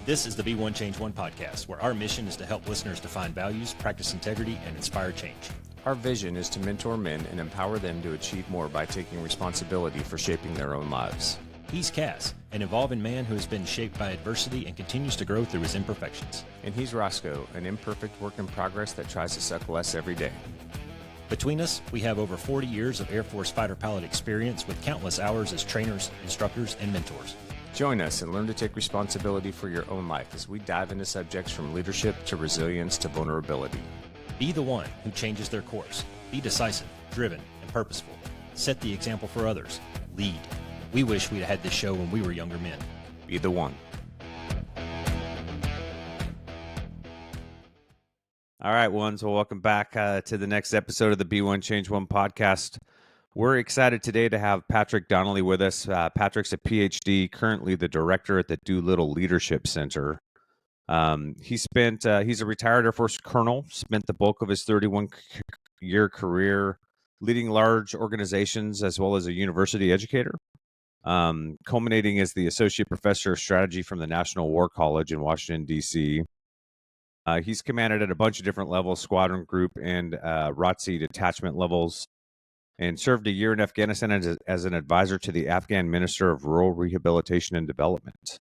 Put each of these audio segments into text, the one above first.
This is the Be One Change One podcast, where our mission is to help listeners define values, practice integrity, and inspire change. Our vision is to mentor men and empower them to achieve more by taking responsibility for shaping their own lives. He's CAS, an evolving man who has been shaped by adversity and continues to grow through his imperfections. And he's Roscoe, an imperfect work in progress that tries to suck less every day. Between us, we have over 40 years of Air Force fighter pilot experience with countless hours as trainers, instructors, and mentors. Join us and learn to take responsibility for your own life as we dive into subjects from leadership to resilience to vulnerability. Be the one who changes their course. Be decisive, driven, and purposeful. Set the example for others. Lead. We wish we'd had this show when we were younger men. Be the one. All right, ones. Well, welcome back to the next episode of the Be One Change One podcast. We're excited today to have Patrick Donley with us. Patrick's a Ph.D., currently the director at the Doolittle Leadership Center. He's a retired Air Force colonel, spent the bulk of his 31-year career leading large organizations as well as a university educator, culminating as the associate professor of strategy from the National War College in Washington, D.C. He's commanded at a bunch of different levels, squadron group and ROTC detachment levels, and served a year in Afghanistan as an advisor to the Afghan Minister of Rural Rehabilitation and Development.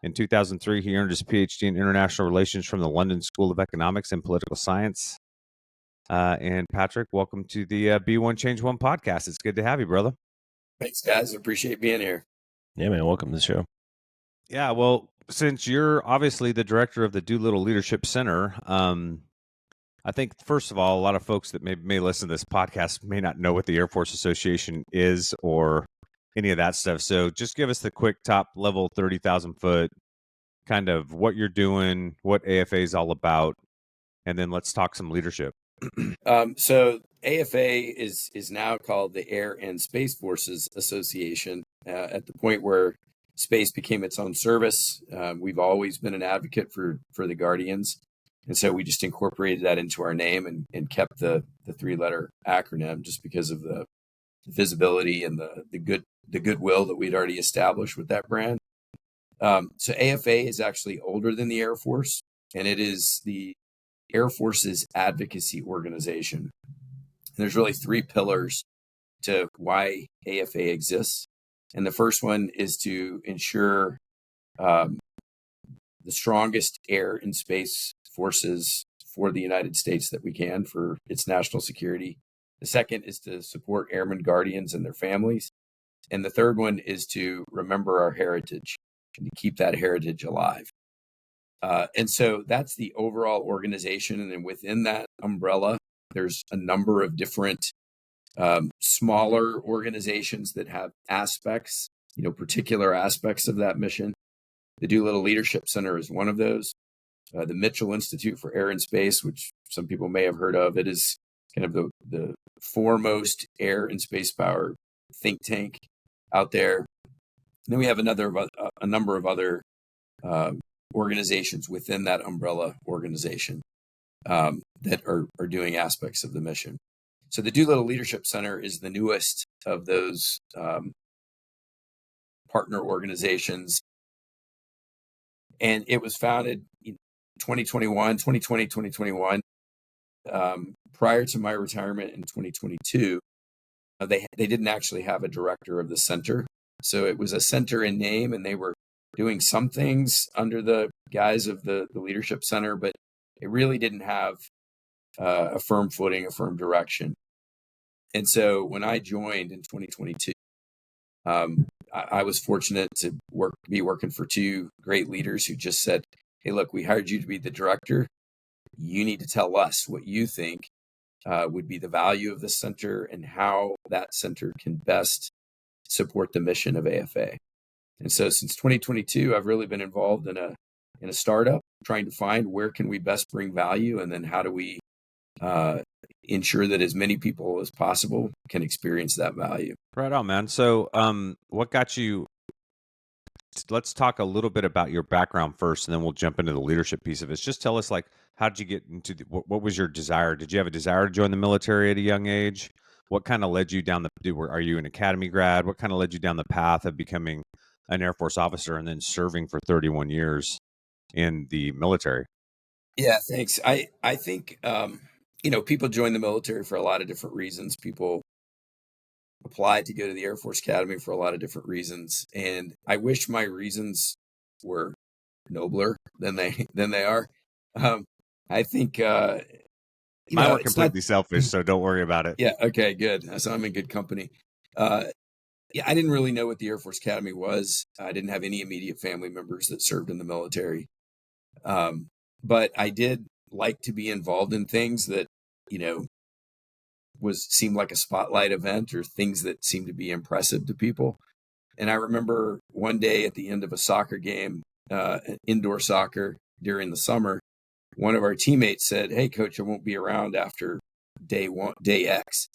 In 2003, he earned his Ph.D. in International Relations from the London School of Economics and Political Science. And Patrick, welcome to the Be One Change One podcast. It's good to have you, brother. Thanks, guys. Appreciate being here. Yeah, man. Welcome to the show. Yeah, well, since you're obviously the director of the Doolittle Leadership Center, I think, first of all, a lot of folks that may listen to this podcast may not know what the Air Force Association is or any of that stuff. So just give us the quick top level 30,000 foot kind of what you're doing, what AFA is all about, and then let's talk some leadership. So AFA is now called the Air and Space Forces Association. At the point where space became its own service, we've always been an advocate for the Guardians. And so we just incorporated that into our name and kept the three-letter acronym just because of the visibility and the goodwill that we'd already established with that brand. So AFA is actually older than the Air Force, and it is the Air Force's advocacy organization. And there's really three pillars to why AFA exists. And the first one is to ensure the strongest air and space forces for the United States that we can for its national security. The second is to support airmen guardians and their families. And the third one is to remember our heritage and to keep that heritage alive. And so that's the overall organization. And then within that umbrella, there's a number of different smaller organizations that have aspects, particular aspects of that mission. The Doolittle Leadership Center is one of those. The Mitchell Institute for Air and Space, which some people may have heard of, it is kind of the foremost air and space power think tank out there. And then we have a number of other organizations within that umbrella organization that are doing aspects of the mission. So the Doolittle Leadership Center is the newest of those partner organizations. And it was founded in 2021. Prior to my retirement in 2022, they didn't actually have a director of the center. So it was a center in name, and they were doing some things under the guise of the Leadership Center, but it really didn't have a firm footing, a firm direction. And so when I joined in 2022, I was fortunate to be working for two great leaders who just said, hey, look, we hired you to be the director. You need to tell us what you think would be the value of the center and how that center can best support the mission of AFA. And so since 2022, I've really been involved in a startup, trying to find where can we best bring value, and then how do we ensure that as many people as possible can experience that value. Right on, man. So what got you? Let's talk a little bit about your background first, and then we'll jump into the leadership piece of it. Just tell us, how did you get into what was your desire? Did you have a desire to join the military at a young age? What kind of led you down are you an academy grad? What kind of led you down the path of becoming an Air Force officer and then serving for 31 years? in the military. Yeah, thanks. I think people join the military for a lot of different reasons. People apply to go to the Air Force Academy for a lot of different reasons, and I wish my reasons were nobler than they are. I think Mine were it's not. completely selfish, so don't worry about it. Yeah, okay, good. So I'm in good company. Uh, yeah, I didn't really know what the Air Force Academy was. I didn't have any immediate family members that served in the military. But I did like to be involved in things that, you know, seemed like a spotlight event or things that seemed to be impressive to people. And I remember one day at the end of a soccer game, indoor soccer during the summer, one of our teammates said, "Hey, coach, I won't be around after day X."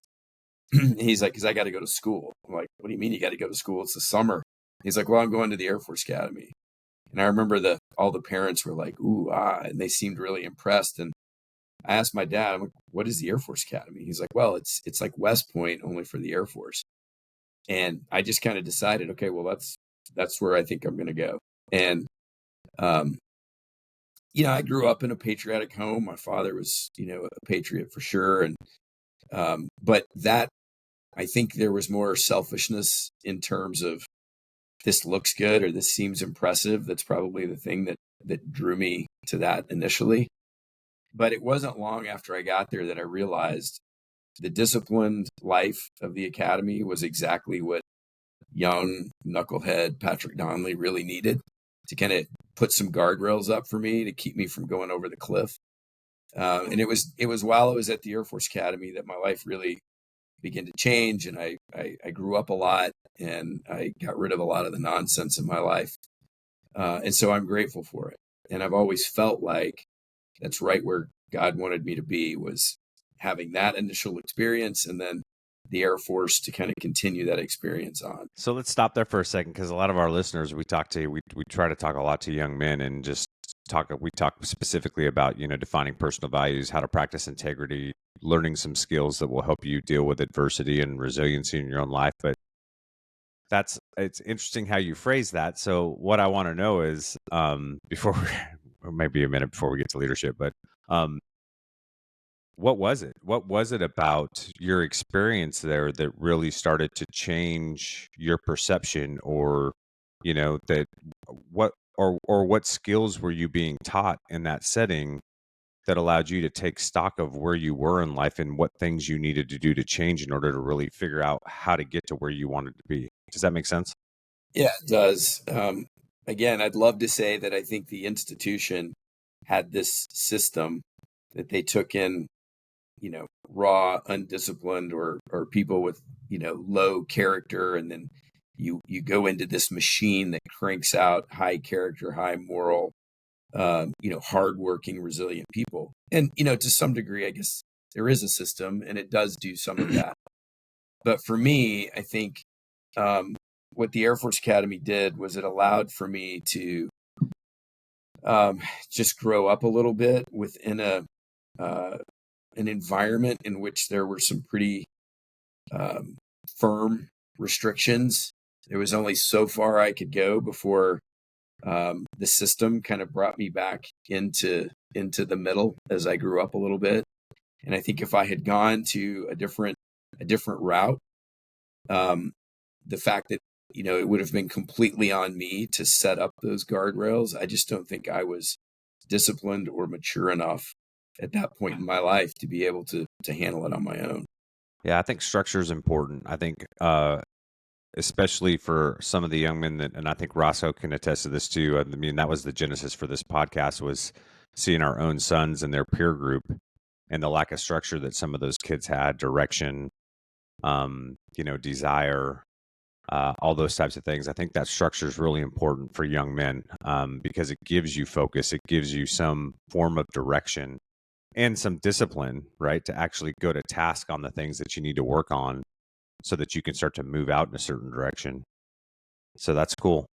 He's like, "Because I got to go to school." I'm like, "What do you mean you got to go to school? It's the summer." He's like, "Well, I'm going to the Air Force Academy." And I remember all the parents were like, "Ooh, ah," and they seemed really impressed. And I asked my dad, I'm like, "What is the Air Force Academy?" He's like, "Well, it's like West Point only for the Air Force." And I just kind of decided, okay, well, that's where I think I'm going to go. And um, I grew up in a patriotic home. My father was, a patriot for sure. And but that I think there was more selfishness in terms of this looks good or this seems impressive. That's probably the thing that drew me to that initially. But it wasn't long after I got there that I realized the disciplined life of the academy was exactly what young knucklehead Patrick Donley really needed to kind of put some guardrails up for me to keep me from going over the cliff. And it was while I was at the Air Force Academy that my life really began to change, and I grew up a lot, and I got rid of a lot of the nonsense in my life. And so I'm grateful for it. And I've always felt like that's right where God wanted me to be, was having that initial experience and then the Air Force to kind of continue that experience on. So let's stop there for a second, because a lot of our listeners we try to talk a lot to young men and we talk specifically about, defining personal values, how to practice integrity, learning some skills that will help you deal with adversity and resiliency in your own life. But it's interesting how you phrase that. So what I want to know is, before or maybe a minute before we get to leadership, but what was it? What was it about your experience there that really started to change your perception, or, that what skills were you being taught in that setting that allowed you to take stock of where you were in life and what things you needed to do to change in order to really figure out how to get to where you wanted to be? Does that make sense? Yeah, it does. Again, I'd love to say that I think the institution had this system that they took in, raw, undisciplined or people with, low character. And then you go into this machine that cranks out high character, high moral, hardworking, resilient people. And, to some degree, I guess there is a system and it does do some of that. But for me, I think what the Air Force Academy did was it allowed for me to just grow up a little bit within an environment in which there were some pretty firm restrictions. There was only so far I could go before the system kind of brought me back into the middle as I grew up a little bit. And I think if I had gone to a different route, the fact that it would have been completely on me to set up those guardrails. I just don't think I was disciplined or mature enough at that point in my life to be able to handle it on my own. Yeah, I think structure is important. I think, especially for some of the young men and I think Roscoe can attest to this too. I mean, that was the genesis for this podcast, was seeing our own sons and their peer group and the lack of structure that some of those kids had, direction, desire, all those types of things. I think that structure is really important for young men, because it gives you focus, it gives you some form of direction and some discipline, right, to actually go to task on the things that you need to work on so that you can start to move out in a certain direction. So that's cool.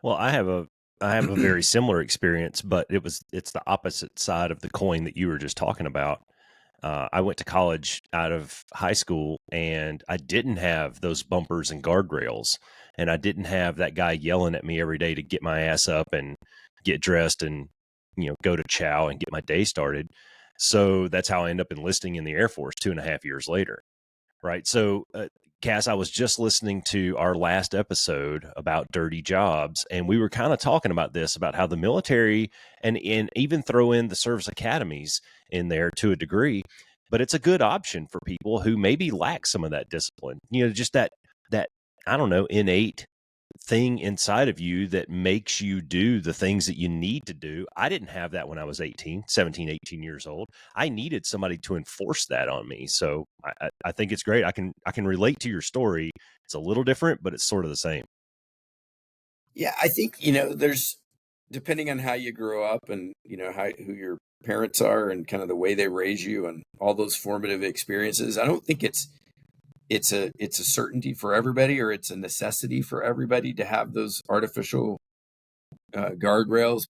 Well, I have a very similar experience, but it's the opposite side of the coin that you were just talking about. I went to college out of high school, and I didn't have those bumpers and guardrails, and I didn't have that guy yelling at me every day to get my ass up and get dressed and, go to chow and get my day started. So that's how I end up enlisting in the Air Force 2.5 years later. Right. So, Cass, I was just listening to our last episode about dirty jobs, and we were kind of talking about this, about how the military and even throw in the service academies in there to a degree, but it's a good option for people who maybe lack some of that discipline, just that, I don't know, innate thing inside of you that makes you do the things that you need to do. I didn't have that when I was 18 years old. I needed somebody to enforce that on me. So I think it's great. I can relate to your story. It's a little different, but it's sort of the same. Yeah, I think, there's, depending on how you grow up and, who your parents are and kind of the way they raise you and all those formative experiences, I don't think it's a certainty for everybody, or it's a necessity for everybody to have those artificial guardrails.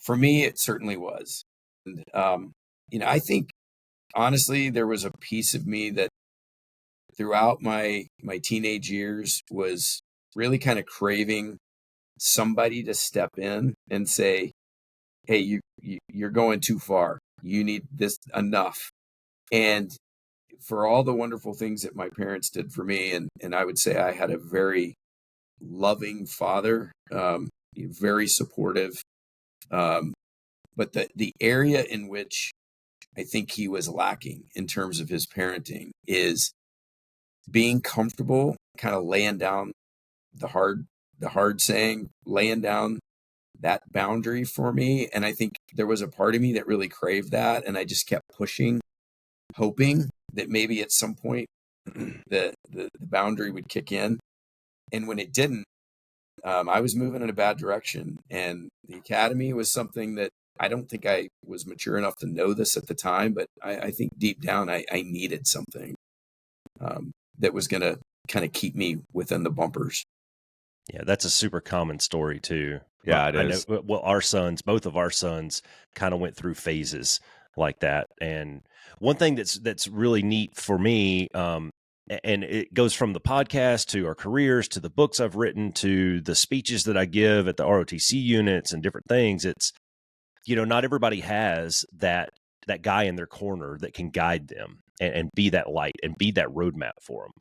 For me, it certainly was. And, I think honestly, there was a piece of me that throughout my teenage years was really kind of craving somebody to step in and say, "Hey, you're going too far. You need this enough." And for all the wonderful things that my parents did for me, and I would say I had a very loving father, very supportive. But the area in which I think he was lacking in terms of his parenting is being comfortable, kind of laying down the hard saying, laying down that boundary for me. And I think there was a part of me that really craved that, and I just kept pushing, hoping that maybe at some point the boundary would kick in. And when it didn't, I was moving in a bad direction. And the academy was something that I don't think I was mature enough to know this at the time, but I think deep down I needed something that was going to kind of keep me within the bumpers. Yeah, that's a super common story too. Yeah, it I is. know. Well, both of our sons, kind of went through phases like that. And one thing that's really neat for me, and it goes from the podcast to our careers to the books I've written to the speeches that I give at the ROTC units and different things. It's, not everybody has that guy in their corner that can guide them and be that light and be that roadmap for them.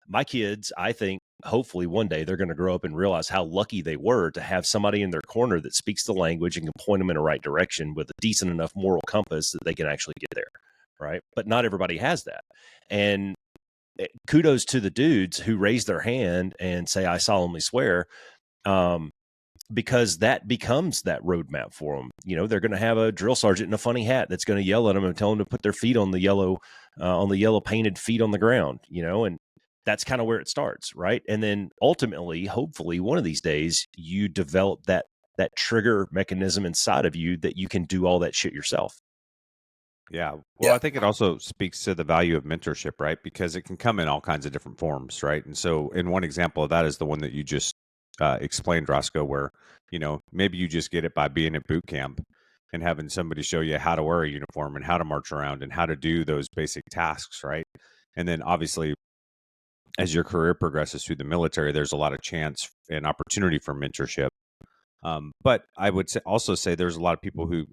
My kids, I think, hopefully one day they're going to grow up and realize how lucky they were to have somebody in their corner that speaks the language and can point them in the right direction with a decent enough moral compass that they can actually get there. Right. But not everybody has that. And kudos to the dudes who raise their hand and say, "I solemnly swear," because that becomes that roadmap for them. They're going to have a drill sergeant in a funny hat that's going to yell at them and tell them to put their feet on the yellow painted feet on the ground, and that's kind of where it starts. Right. And then ultimately, hopefully one of these days you develop that trigger mechanism inside of you that you can do all that shit yourself. Yeah. Well, Yeah. I think it also speaks to the value of mentorship, right? Because it can come in all kinds of different forms, right? And so, in one example of that is the one that you just explained, Roscoe, where, maybe you just get it by being at boot camp and having somebody show you how to wear a uniform and how to march around and how to do those basic tasks, right? And then obviously, as your career progresses through the military, there's a lot of chance and opportunity for mentorship. But I would also say there's a lot of people who,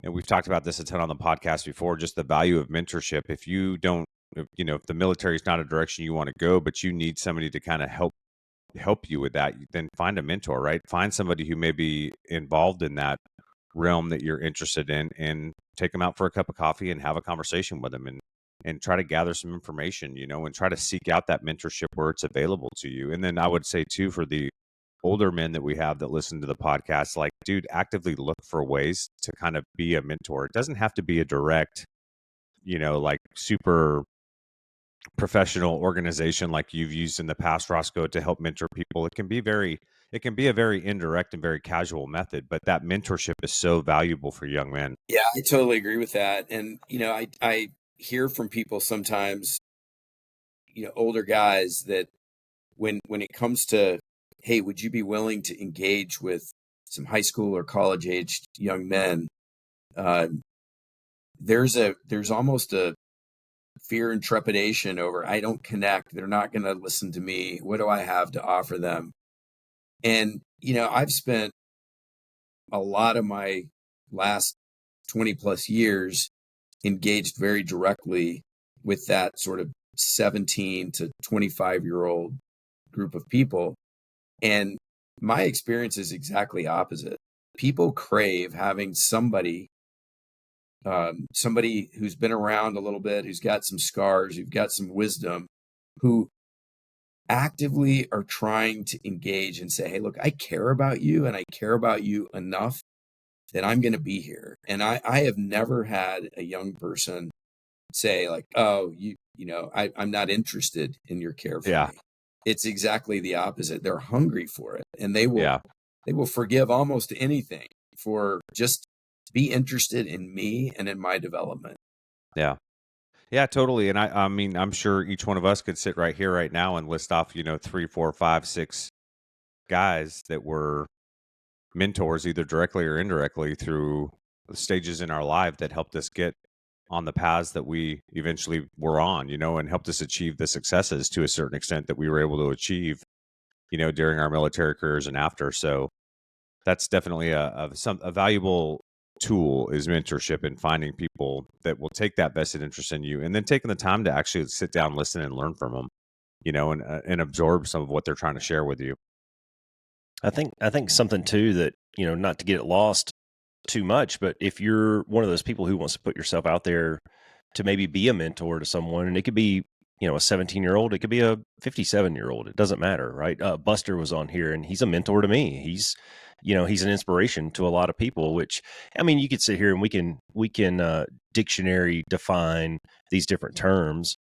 and we've talked about this a ton on the podcast before, just the value of mentorship. If you don't, if the military is not a direction you want to go, but you need somebody to kind of help you with that, then find a mentor, right? Find somebody who may be involved in that realm that you're interested in, and take them out for a cup of coffee and have a conversation with them, and try to gather some information, and try to seek out that mentorship where it's available to you. And then I would say too, for the older men that we have that listen to the podcast, like, dude, actively look for ways to kind of be a mentor. It doesn't have to be a direct, like super professional organization like you've used in the past, Roscoe, to help mentor people. It can be a very indirect and very casual method, but that mentorship is so valuable for young men. Yeah, I totally agree with that. And, I hear from people sometimes, older guys, that when it comes to, hey, would you be willing to engage with some high school or college aged young men? There's almost a fear and trepidation over, I don't connect. They're not going to listen to me. What do I have to offer them? And, I've spent a lot of my last 20 plus years engaged very directly with that sort of 17 to 25-year-old group of people. And my experience is exactly opposite. People crave having somebody who's been around a little bit, who's got some scars, who's got some wisdom, who actively are trying to engage and say, hey, look, I care about you, and I care about you enough that I'm going to be here. And I have never had a young person say like, oh, I'm not interested in your care for Yeah. me. It's exactly the opposite. They're hungry for it, and they Yeah. will forgive almost anything for just be interested in me and in my development. Yeah. Yeah, totally. And I mean, I'm sure each one of us could sit right here right now and list off, 3, 4, 5, 6 guys that were mentors, either directly or indirectly, through the stages in our life that helped us get on the paths that we eventually were on, and helped us achieve the successes to a certain extent that we were able to achieve, during our military careers and after. So that's definitely a valuable tool, is mentorship, and finding people that will take that vested interest in you, and then taking the time to actually sit down, listen, and learn from them, and absorb some of what they're trying to share with you. I think something too that, not to get it lost too much, but if you're one of those people who wants to put yourself out there to maybe be a mentor to someone, and it could be, a 17-year-old, it could be a 57-year-old, it doesn't matter, right? Buster was on here, and he's a mentor to me. He's an inspiration to a lot of people, which, I mean, you could sit here and we can dictionary define these different terms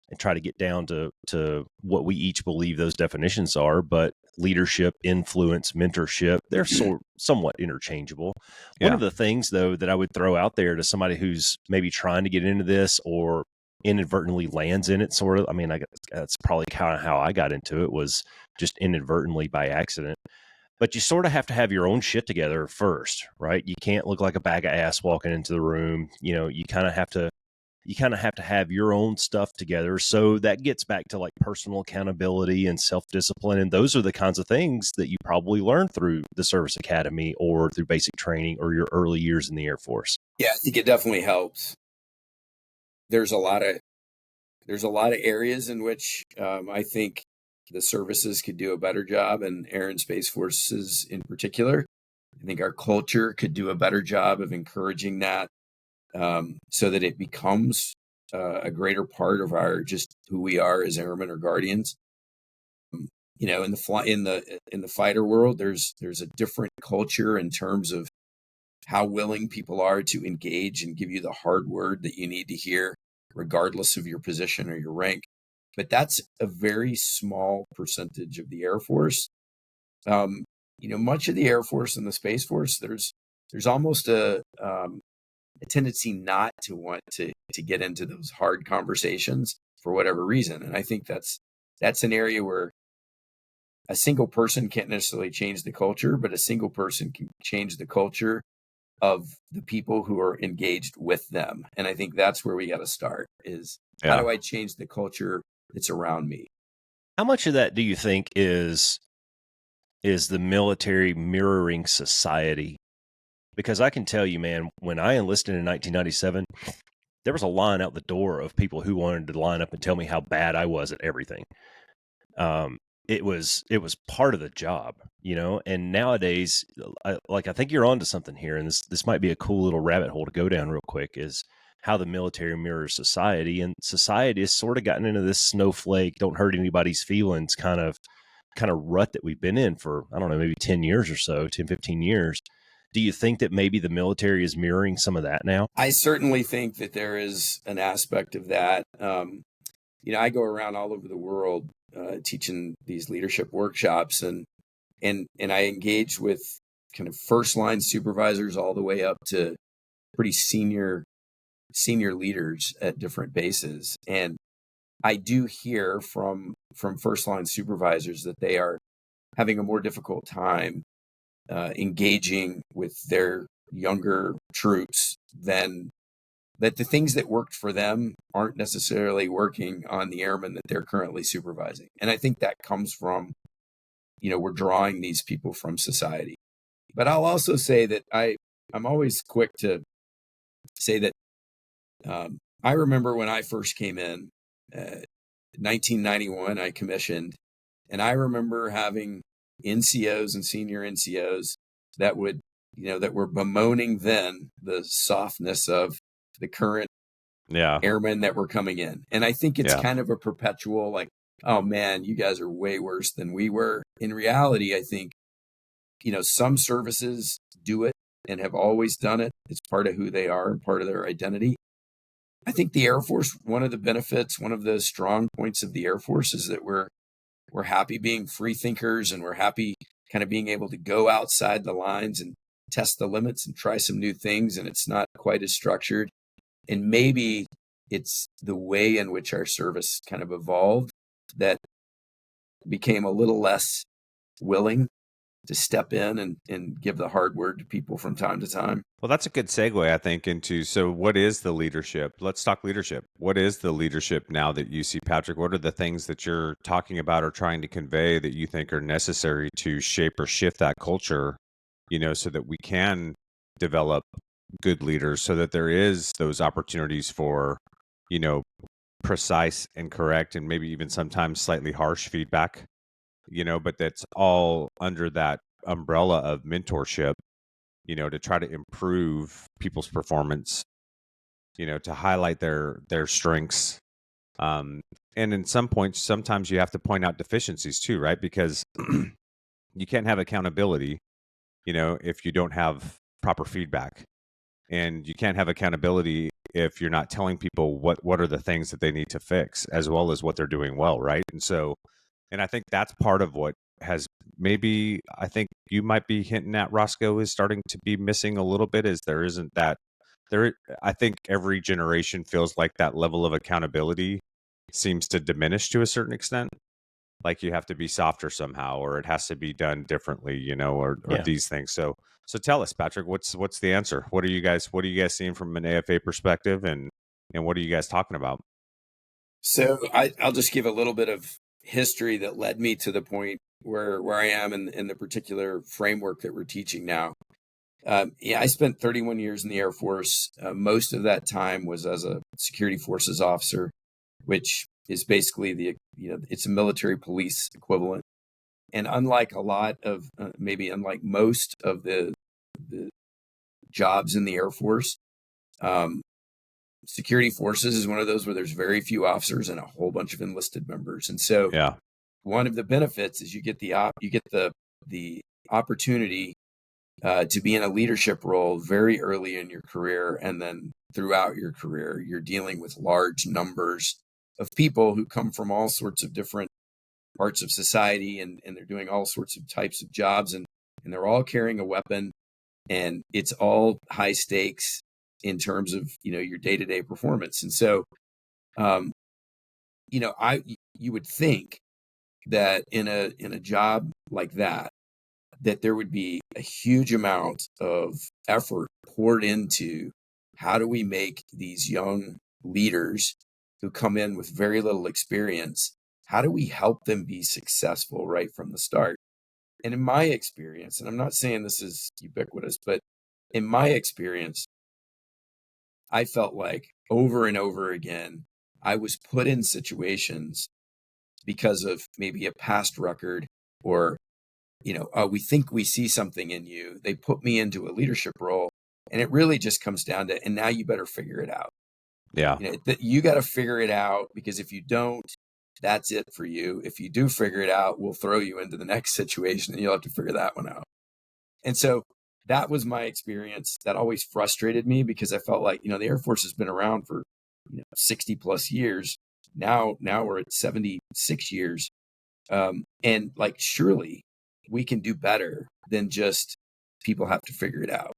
and try to get down to what we each believe those definitions are. But leadership, influence, mentorship, they're somewhat interchangeable. One Yeah. of the things, though, that I would throw out there to somebody who's maybe trying to get into this or inadvertently lands in it, sort of, I mean, that's probably kind of how I got into it, was just inadvertently by accident. But you sort of have to have your own shit together first, right? You can't look like a bag of ass walking into the room. You kind of have to have your own stuff together. So that gets back to like personal accountability and self-discipline. And those are the kinds of things that you probably learn through the service academy or through basic training or your early years in the Air Force. Yeah, I think it definitely helps. There's a lot of areas in which I think the services could do a better job, and Air and Space Forces in particular. I think our culture could do a better job of encouraging that, so that it becomes a greater part of our just who we are as airmen or guardians. In the fighter world, there's a different culture in terms of how willing people are to engage and give you the hard word that you need to hear, regardless of your position or your rank. But that's a very small percentage of the Air Force. Much of the Air Force and the Space Force, there's almost a tendency not to want to get into those hard conversations for whatever reason. And I think that's an area where a single person can't necessarily change the culture, but a single person can change the culture of the people who are engaged with them. And I think that's where we got to start, is how do I change the culture that's around me? How much of that do you think is the military mirroring society? Because I can tell you, man, when I enlisted in 1997, there was a line out the door of people who wanted to line up and tell me how bad I was at everything. It was part of the job, and nowadays, I think you're onto something here. And this might be a cool little rabbit hole to go down real quick, is how the military mirrors society, and society has sort of gotten into this snowflake, don't hurt anybody's feelings kind of rut that we've been in for, I don't know, maybe 10 years or so, 10, 15 years. Do you think that maybe the military is mirroring some of that now? I certainly think that there is an aspect of that. I go around all over the world teaching these leadership workshops, and I engage with kind of first line supervisors all the way up to pretty senior leaders at different bases. And I do hear from first line supervisors that they are having a more difficult time engaging with their younger troops, than that the things that worked for them aren't necessarily working on the airmen that they're currently supervising. And I think that comes from, we're drawing these people from society. But I'll also say that I'm always quick to say that I remember when I first came in, 1991, I commissioned, and I remember having NCOs and senior NCOs that would, that were bemoaning then the softness of the current Yeah. airmen that were coming in. And I think it's Yeah. kind of a perpetual, like, oh man, you guys are way worse than we were. In reality, I think, some services do it and have always done it. It's part of who they are and part of their identity. I think the Air Force, one of the benefits, one of the strong points of the Air Force is that we're happy being free thinkers, and we're happy kind of being able to go outside the lines and test the limits and try some new things. And it's not quite as structured. And maybe it's the way in which our service kind of evolved that became a little less willing to step in and give the hard word to people from time to time. Well, that's a good segue, I think, into, so what is the leadership? Let's talk leadership. What is the leadership now that you see, Patrick? What are the things that you're talking about or trying to convey that you think are necessary to shape or shift that culture, so that we can develop good leaders, so that there is those opportunities for, precise and correct and maybe even sometimes slightly harsh feedback, but that's all under that umbrella of mentorship, to try to improve people's performance, to highlight their strengths. And in some points, sometimes you have to point out deficiencies too, right? Because you can't have accountability, if you don't have proper feedback. And you can't have accountability if you're not telling people what are the things that they need to fix, as well as what they're doing well, right? And I think that's part of what has, maybe I think you might be hinting at, Roscoe, is starting to be missing a little bit, is there isn't that there. I think every generation feels like that level of accountability seems to diminish to a certain extent. Like you have to be softer somehow, or it has to be done differently, or Yeah. these things. So tell us, Patrick, what's the answer? What are you guys seeing from an AFA perspective, and what are you guys talking about? So I'll just give a little bit of history that led me to the point where I am in the particular framework that we're teaching now. I spent 31 years in the Air Force. Most of that time was as a security forces officer, which is basically it's a military police equivalent. And unlike a lot of, maybe unlike most of the jobs in the Air Force, security forces is one of those where there's very few officers and a whole bunch of enlisted members. And so Yeah. one of the benefits is you get the opportunity to be in a leadership role very early in your career, and then throughout your career, you're dealing with large numbers of people who come from all sorts of different parts of society, and they're doing all sorts of types of jobs, and they're all carrying a weapon, and it's all high stakes in terms of your day-to-day performance. And so you would think that in a job like that there would be a huge amount of effort poured into how do we make these young leaders who come in with very little experience, how do we help them be successful right from the start? And in my experience, and I'm not saying this is ubiquitous, but in my experience, I felt like over and over again, I was put in situations because of maybe a past record, or we think we see something in you. They put me into a leadership role, and it really just comes down to, and now you better figure it out. Yeah. You got to figure it out, because if you don't, that's it for you. If you do figure it out, we'll throw you into the next situation, and you'll have to figure that one out. And so that was my experience. That always frustrated me, because I felt like, the Air Force has been around for 60 plus years. Now we're at 76 years. And like, surely we can do better than just people have to figure it out.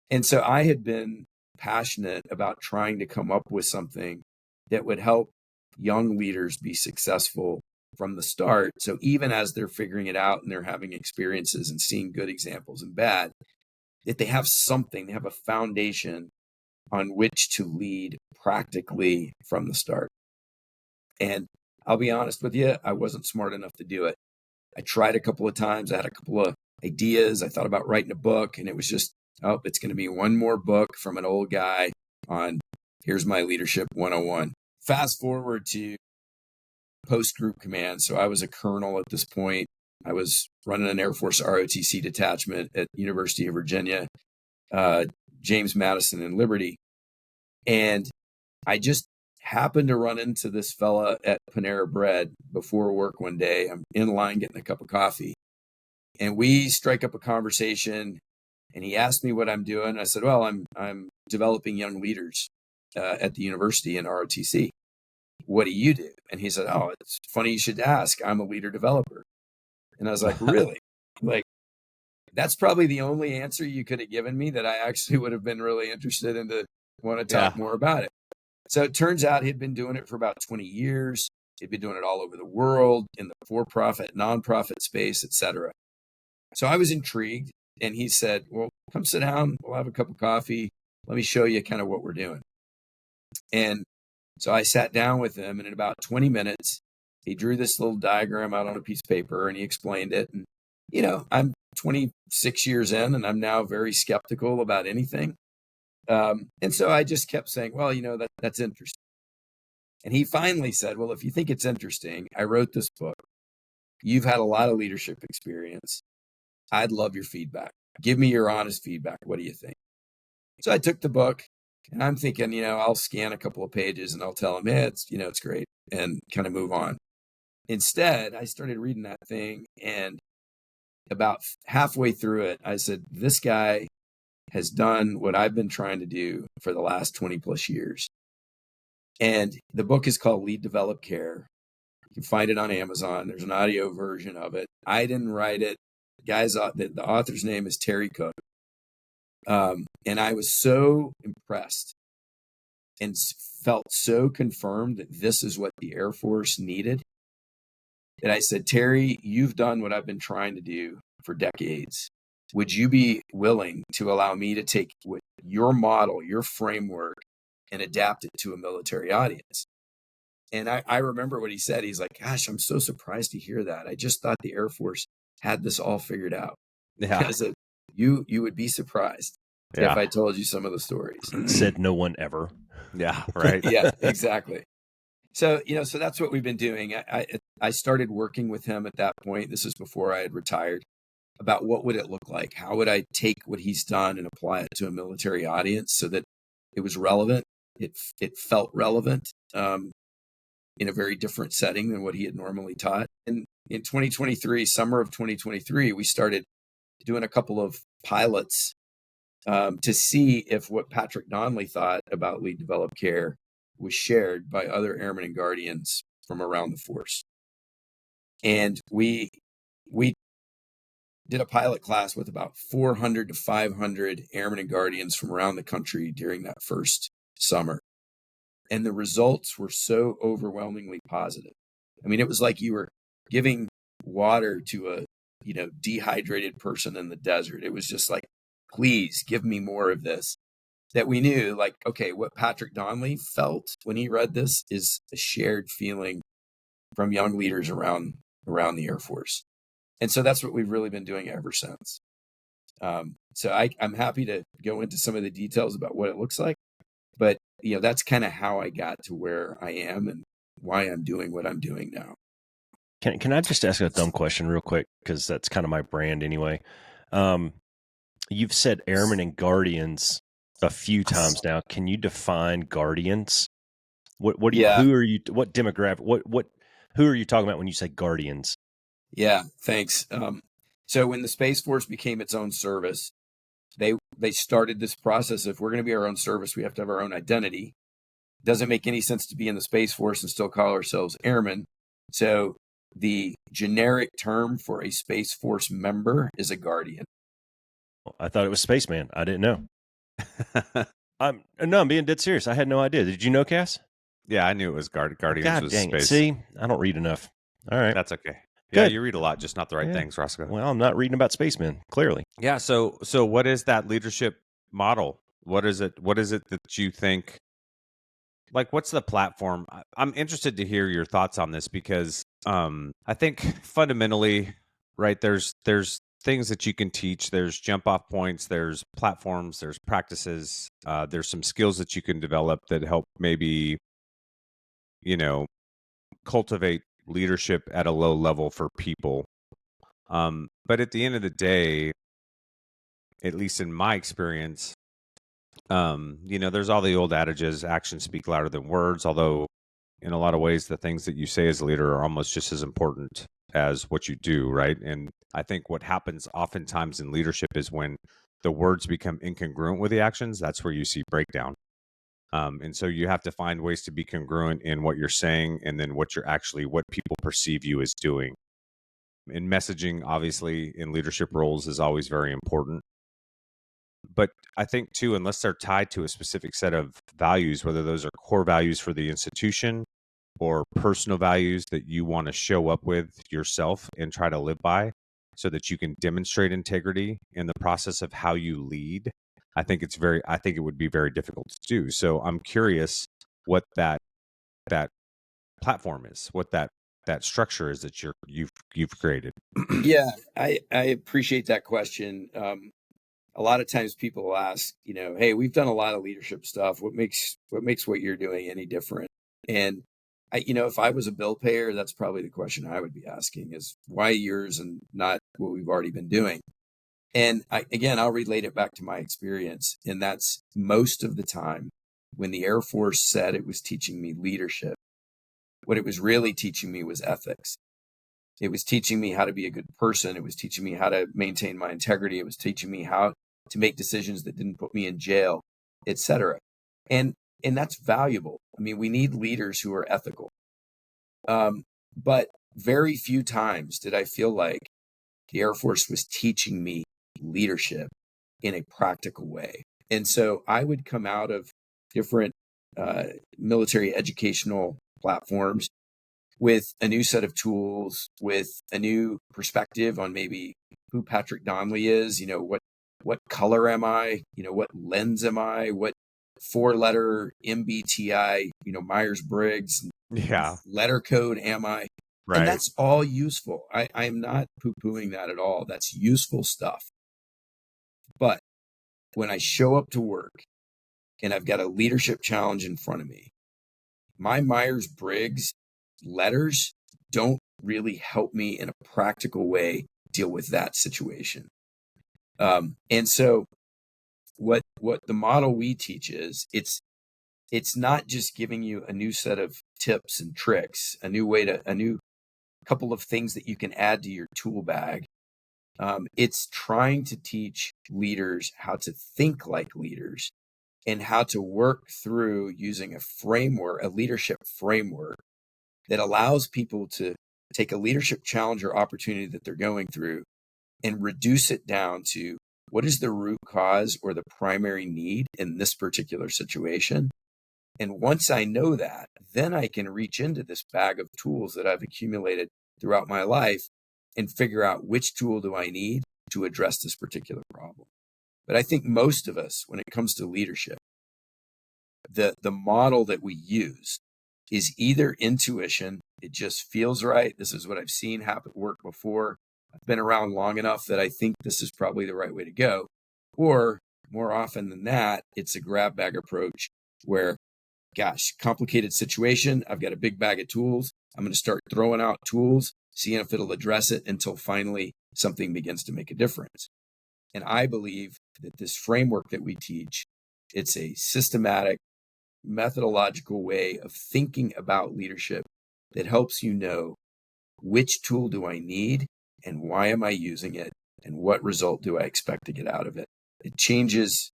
And so I had been passionate about trying to come up with something that would help young leaders be successful from the start. So even as they're figuring it out and they're having experiences and seeing good examples and bad, that they have something, they have a foundation on which to lead practically from the start. And I'll be honest with you, I wasn't smart enough to do it. I tried a couple of times. I had a couple of ideas. I thought about writing a book, and it was just, oh, it's going to be one more book from an old guy on here's my leadership 101. Fast forward to post group command. So I was a colonel at this point. I was running an Air Force ROTC detachment at University of Virginia, James Madison and Liberty. And I just happened to run into this fella at Panera Bread before work one day. I'm in line getting a cup of coffee, and we strike up a conversation, and he asked me what I'm doing. I said, well, I'm developing young leaders at the university in ROTC. What do you do? And he said, oh, it's funny you should ask. I'm a leader developer. And I was like, really? Like, that's probably the only answer you could have given me that I actually would have been really interested in to want to talk more about it. So it turns out he'd been doing it for about 20 years. He'd been doing it all over the world in the for-profit, nonprofit space, et cetera. So I was intrigued, and he said, well, come sit down. We'll have a cup of coffee. Let me show you kind of what we're doing. And so I sat down with him, and in about 20 minutes, he drew this little diagram out on a piece of paper, and he explained it. And, you know, I'm 26 years in, and I'm now very skeptical about anything. And so I just kept saying, well, you know, that's interesting. And he finally said, well, if you think it's interesting, I wrote this book. You've had a lot of leadership experience. I'd love your feedback. Give me your honest feedback. What do you think? So I took the book, and I'm thinking, you know, I'll scan a couple of pages and I'll tell him, hey, it's great, and kind of move on. Instead, I started reading that thing, and about halfway through it, I said, this guy has done what I've been trying to do for the last 20 plus years. And the book is called Lead, Develop, Care. You can find it on Amazon. There's an audio version of it. I didn't write it. The author's name is Terry Cook. And I was so impressed and felt so confirmed that this is what the Air Force needed that I said, Terry, you've done what I've been trying to do for decades. Would you be willing to allow me to take your model, your framework, and adapt it to a military audience? And I remember what he said. He's like, gosh, I'm so surprised to hear that. I just thought the Air Force had this all figured out. Yeah. I said, you would be surprised if I told you some of the stories. Said no one ever. Yeah, right. Yeah, exactly. So, so that's what we've been doing. I started working with him at that point. This is before I had retired, about what would it look like? How would I take what he's done and apply it to a military audience so that it was relevant? It felt relevant in a very different setting than what he had normally taught. And in 2023, summer of 2023, we started doing a couple of pilots to see if what Patrick Donley thought about Lead, Develop, Care was shared by other airmen and guardians from around the force. And we did a pilot class with about 400 to 500 airmen and guardians from around the country during that first summer. And the results were so overwhelmingly positive. I mean, it was like you were giving water to a, dehydrated person in the desert. It was just like, please give me more of this. That we knew, like, okay, what Patrick Donley felt when he read this is a shared feeling from young leaders around the Air Force. And so that's what we've really been doing ever since. So I'm happy to go into some of the details about what it looks like, but that's kind of how I got to where I am and why I'm doing what I'm doing now. Can I just ask a dumb question real quick? Because that's kind of my brand anyway. You've said airmen and guardians a few times now. Can you define guardians? What do you, who are you, what demographic, who are you talking about when you say guardians? Yeah, thanks. So when the Space Force became its own service, they started this process of, we're going to be our own service. We have to have our own identity. It doesn't make any sense to be in the Space Force and still call ourselves airmen. So the generic term for a Space Force member is a guardian. I thought it was spaceman. I didn't know. I'm being dead serious. I had no idea. Did you know, CAS? Yeah, I knew it was Guardians. God was dang space. it. See, I don't read enough. All right. That's okay. Good. Yeah, you read a lot, just not the right things, Roscoe. Well, I'm not reading about spacemen, clearly. Yeah, so what is that leadership model? What is it that you think, like, what's the platform? I'm interested to hear your thoughts on this because I think fundamentally, right, there's things that you can teach. There's jump off points, there's platforms, there's practices, there's some skills that you can develop that help maybe, cultivate leadership at a low level for people. But at the end of the day, at least in my experience, there's all the old adages, actions speak louder than words, although in a lot of ways, the things that you say as a leader are almost just as important as what you do, right? And I think what happens oftentimes in leadership is when the words become incongruent with the actions, that's where you see breakdown. And so you have to find ways to be congruent in what you're saying and then what people perceive you as doing. And messaging, obviously, in leadership roles is always very important. But I think, too, unless they're tied to a specific set of values, whether those are core values for the institution or personal values that you want to show up with yourself and try to live by so that you can demonstrate integrity in the process of how you lead, I think it would be very difficult to do. So I'm curious what that platform is, what that structure is that you've created. Yeah, I appreciate that question. A lot of times people will ask, hey, we've done a lot of leadership stuff. What makes what you're doing any different? And if I was a bill payer, that's probably the question I would be asking is why yours and not what we've already been doing? And I'll relate it back to my experience. And that's most of the time when the Air Force said it was teaching me leadership, what it was really teaching me was ethics. It was teaching me how to be a good person. It was teaching me how to maintain my integrity. It was teaching me how to make decisions that didn't put me in jail, etc. And that's valuable. I mean, we need leaders who are ethical. But very few times did I feel like the Air Force was teaching me leadership in a practical way. And so I would come out of different military educational platforms with a new set of tools, with a new perspective on maybe who Patrick Donley is, what color am I, what lens am I, what 4-letter MBTI, Myers-Briggs letter code am I? Right. And that's all useful. I am not poo-pooing that at all. That's useful stuff. But when I show up to work and I've got a leadership challenge in front of me, my Myers-Briggs letters don't really help me in a practical way deal with that situation. And so what the model we teach is it's not just giving you a new set of tips and tricks, a new couple of things that you can add to your tool bag. It's trying to teach leaders how to think like leaders and how to work through using a leadership framework that allows people to take a leadership challenge or opportunity that they're going through and reduce it down to what is the root cause or the primary need in this particular situation. And once I know that, then I can reach into this bag of tools that I've accumulated throughout my life and figure out which tool do I need to address this particular problem. But I think most of us, when it comes to leadership, the model that we use is either intuition. It just feels right. This is what I've seen happen work before. I've been around long enough that I think this is probably the right way to go. Or more often than that, it's a grab bag approach where, gosh, complicated situation. I've got a big bag of tools. I'm going to start throwing out tools, seeing if it'll address it until finally something begins to make a difference. And I believe that this framework that we teach, it's a systematic, methodological way of thinking about leadership that helps you know which tool do I need and why am I using it and what result do I expect to get out of it. It changes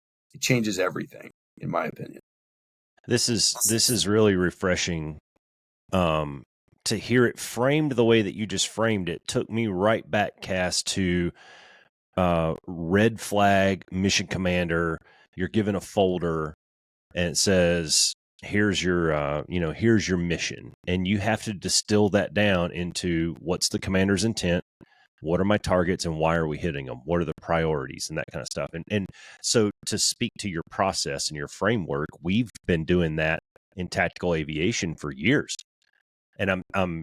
everything, in my opinion. This is really refreshing to hear it framed the way that you just framed it. Took me right back, CAS, to red flag mission commander. You're given a folder and it says, here's your mission. And you have to distill that down into what's the commander's intent, what are my targets, and why are we hitting them? What are the priorities and that kind of stuff. And so to speak to your process and your framework, we've been doing that in tactical aviation for years. And I'm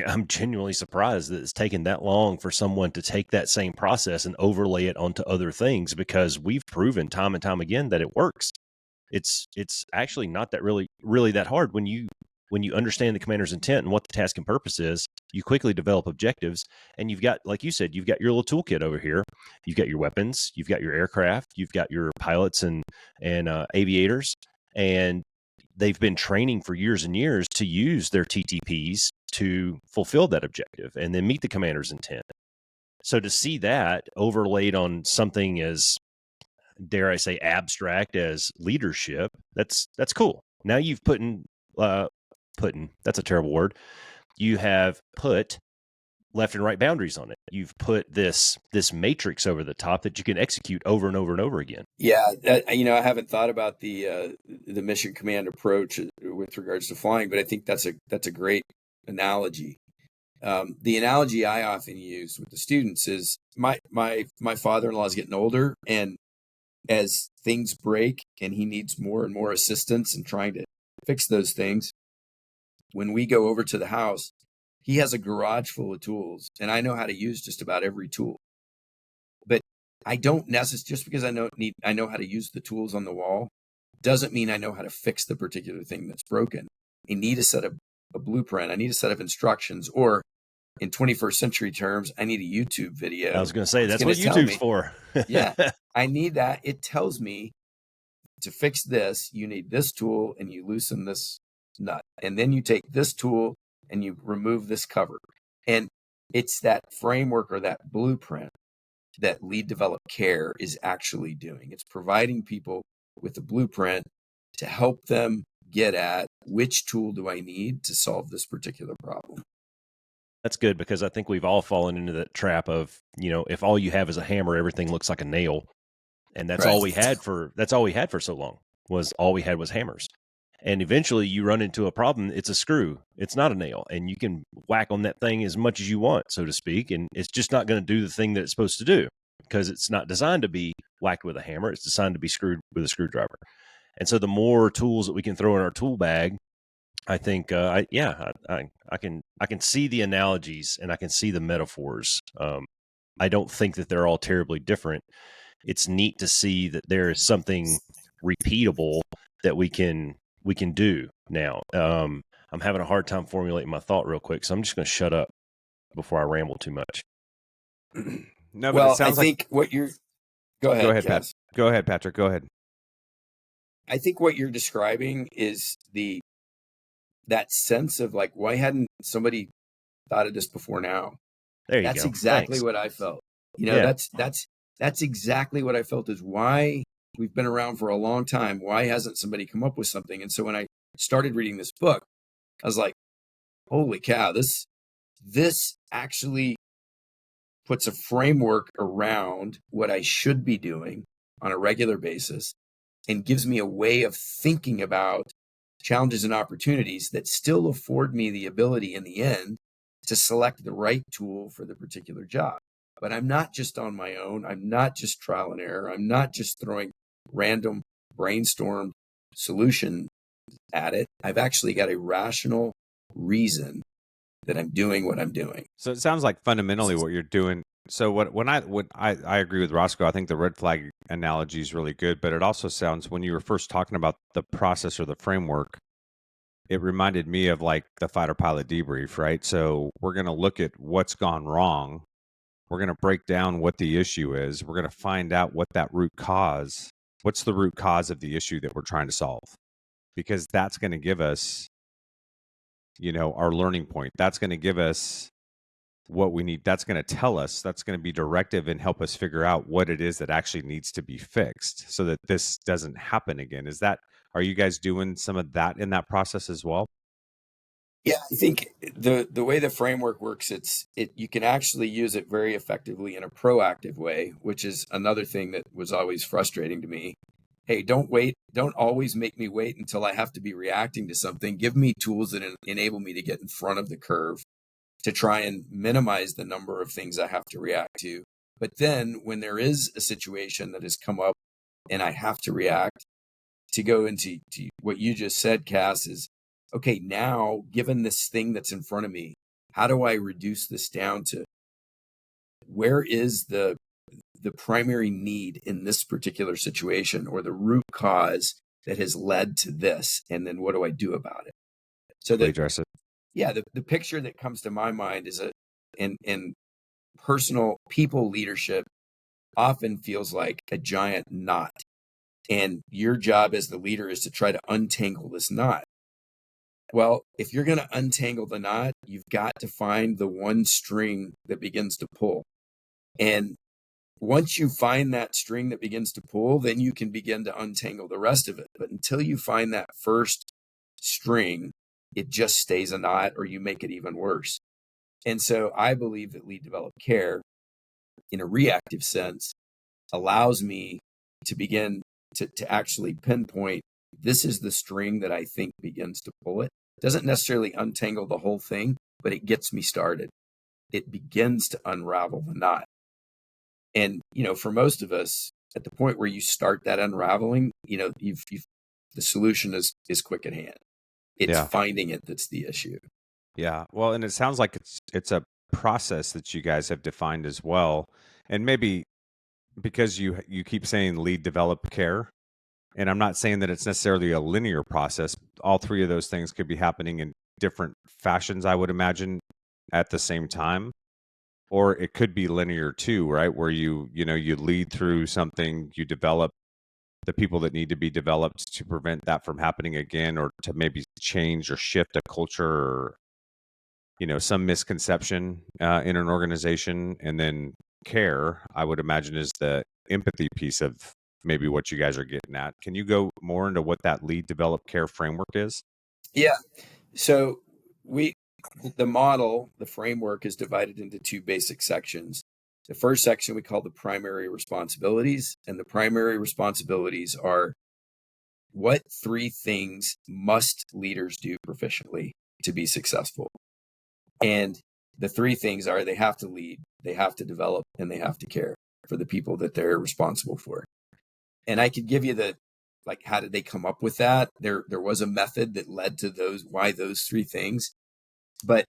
I'm genuinely surprised that it's taken that long for someone to take that same process and overlay it onto other things, because we've proven time and time again that it works. It's actually not that really that hard when you understand the commander's intent and what the task and purpose is. You quickly develop objectives, and you've got, like you said, you've got your little toolkit over here. You've got your weapons, you've got your aircraft, you've got your pilots and aviators, and they've been training for years and years to use their TTPs to fulfill that objective and then meet the commander's intent. So to see that overlaid on something as, dare I say, abstract as leadership, that's cool. Now you've that's a terrible word. You have put left and right boundaries on it. You've put this matrix over the top that you can execute over and over and over again. Yeah, I haven't thought about the mission command approach with regards to flying, but I think that's a great analogy. The analogy I often use with the students is my father-in-law is getting older, and as things break and he needs more and more assistance in trying to fix those things, when we go over to the house, he has a garage full of tools, and I know how to use just about every tool. But I don't necessarily, just because I know how to use the tools on the wall, doesn't mean I know how to fix the particular thing that's broken. I need a set of a blueprint. I need a set of instructions, or in 21st century terms, I need a YouTube video. I was going to say, that's what YouTube's for. Yeah, I need that. It tells me to fix this, you need this tool and you loosen this nut. And then you take this tool and you remove this cover. And it's that framework or that blueprint that Lead Develop Care is actually doing. It's providing people with a blueprint to help them get at which tool do I need to solve this particular problem. That's good, because I think we've all fallen into that trap of, if all you have is a hammer, everything looks like a nail. And that's Right. all we had for so long, was all we had was hammers. And eventually you run into a problem. It's a screw. It's not a nail. And you can whack on that thing as much as you want, so to speak. And it's just not going to do the thing that it's supposed to do, because it's not designed to be whacked with a hammer. It's designed to be screwed with a screwdriver. And so the more tools that we can throw in our tool bag, I think, I can see the analogies and I can see the metaphors. I don't think that they're all terribly different. It's neat to see that there is something repeatable that we can do now. I'm having a hard time formulating my thought real quick, so I'm just going to shut up before I ramble too much. No, but well, it sounds I think what you're. Go ahead, Pat. Go ahead, Patrick. Go ahead. I think what you're describing is that sense of like, why hadn't somebody thought of this before now? There you go. That's exactly Thanks. what I felt. That's exactly what I felt, is why we've been around for a long time. Why hasn't somebody come up with something? And so when I started reading this book, I was like, holy cow, this actually puts a framework around what I should be doing on a regular basis and gives me a way of thinking about challenges and opportunities that still afford me the ability in the end to select the right tool for the particular job. But I'm not just on my own. I'm not just trial and error. I'm not just throwing random brainstorm solution at it. I've actually got a rational reason that I'm doing what I'm doing. So it sounds like fundamentally what you're doing. So I agree with Roscoe. I think the red flag analogy is really good, but it also sounds, when you were first talking about the process or the framework, it reminded me of like the fighter pilot debrief, right? So we're going to look at what's gone wrong. We're going to break down what the issue is. We're going to find out what's the root cause of the issue that we're trying to solve, because that's going to give us, our learning point. That's going to give us what we need. That's going to tell us, that's going to be directive and help us figure out what it is that actually needs to be fixed so that this doesn't happen again. Are you guys doing some of that in that process as well? Yeah, I think the way the framework works, you can actually use it very effectively in a proactive way, which is another thing that was always frustrating to me. Hey, don't always make me wait until I have to be reacting to something. Give me tools that enable me to get in front of the curve, to try and minimize the number of things I have to react to. But then when there is a situation that has come up and I have to react, to go into what you just said, CAS, is, okay, now, given this thing that's in front of me, how do I reduce this down to where is the primary need in this particular situation, or the root cause that has led to this, and then what do I do about it? So that, address it. yeah, the picture that comes to my mind is in personal people leadership often feels like a giant knot, and your job as the leader is to try to untangle this knot. Well, if you're going to untangle the knot, you've got to find the one string that begins to pull. And once you find that string that begins to pull, then you can begin to untangle the rest of it. But until you find that first string, it just stays a knot, or you make it even worse. And so I believe that lead, develop, care in a reactive sense allows me to begin to actually pinpoint, this is the string that I think begins to pull it. Doesn't necessarily untangle the whole thing, but it gets me started. It begins to unravel the knot. And, for most of us, at the point where you start that unraveling, you've the solution is quick at hand. It's finding it that's the issue. Yeah. Well, and it sounds like it's a process that you guys have defined as well. And maybe because you keep saying lead, develop, care, and I'm not saying that it's necessarily a linear process. All three of those things could be happening in different fashions, I would imagine, at the same time. Or it could be linear too, right? Where you lead through something, you develop the people that need to be developed to prevent that from happening again, or to maybe change or shift a culture, or some misconception in an organization. And then care, I would imagine, is the empathy piece of maybe what you guys are getting at. Can you go more into what that lead, develop, care framework is? Yeah. So the framework is divided into two basic sections. The first section we call the primary responsibilities, and the primary responsibilities are, what three things must leaders do proficiently to be successful? And the three things are, they have to lead, they have to develop, and they have to care for the people that they're responsible for. And I could give you how did they come up with that? There was a method that led to why those three things. But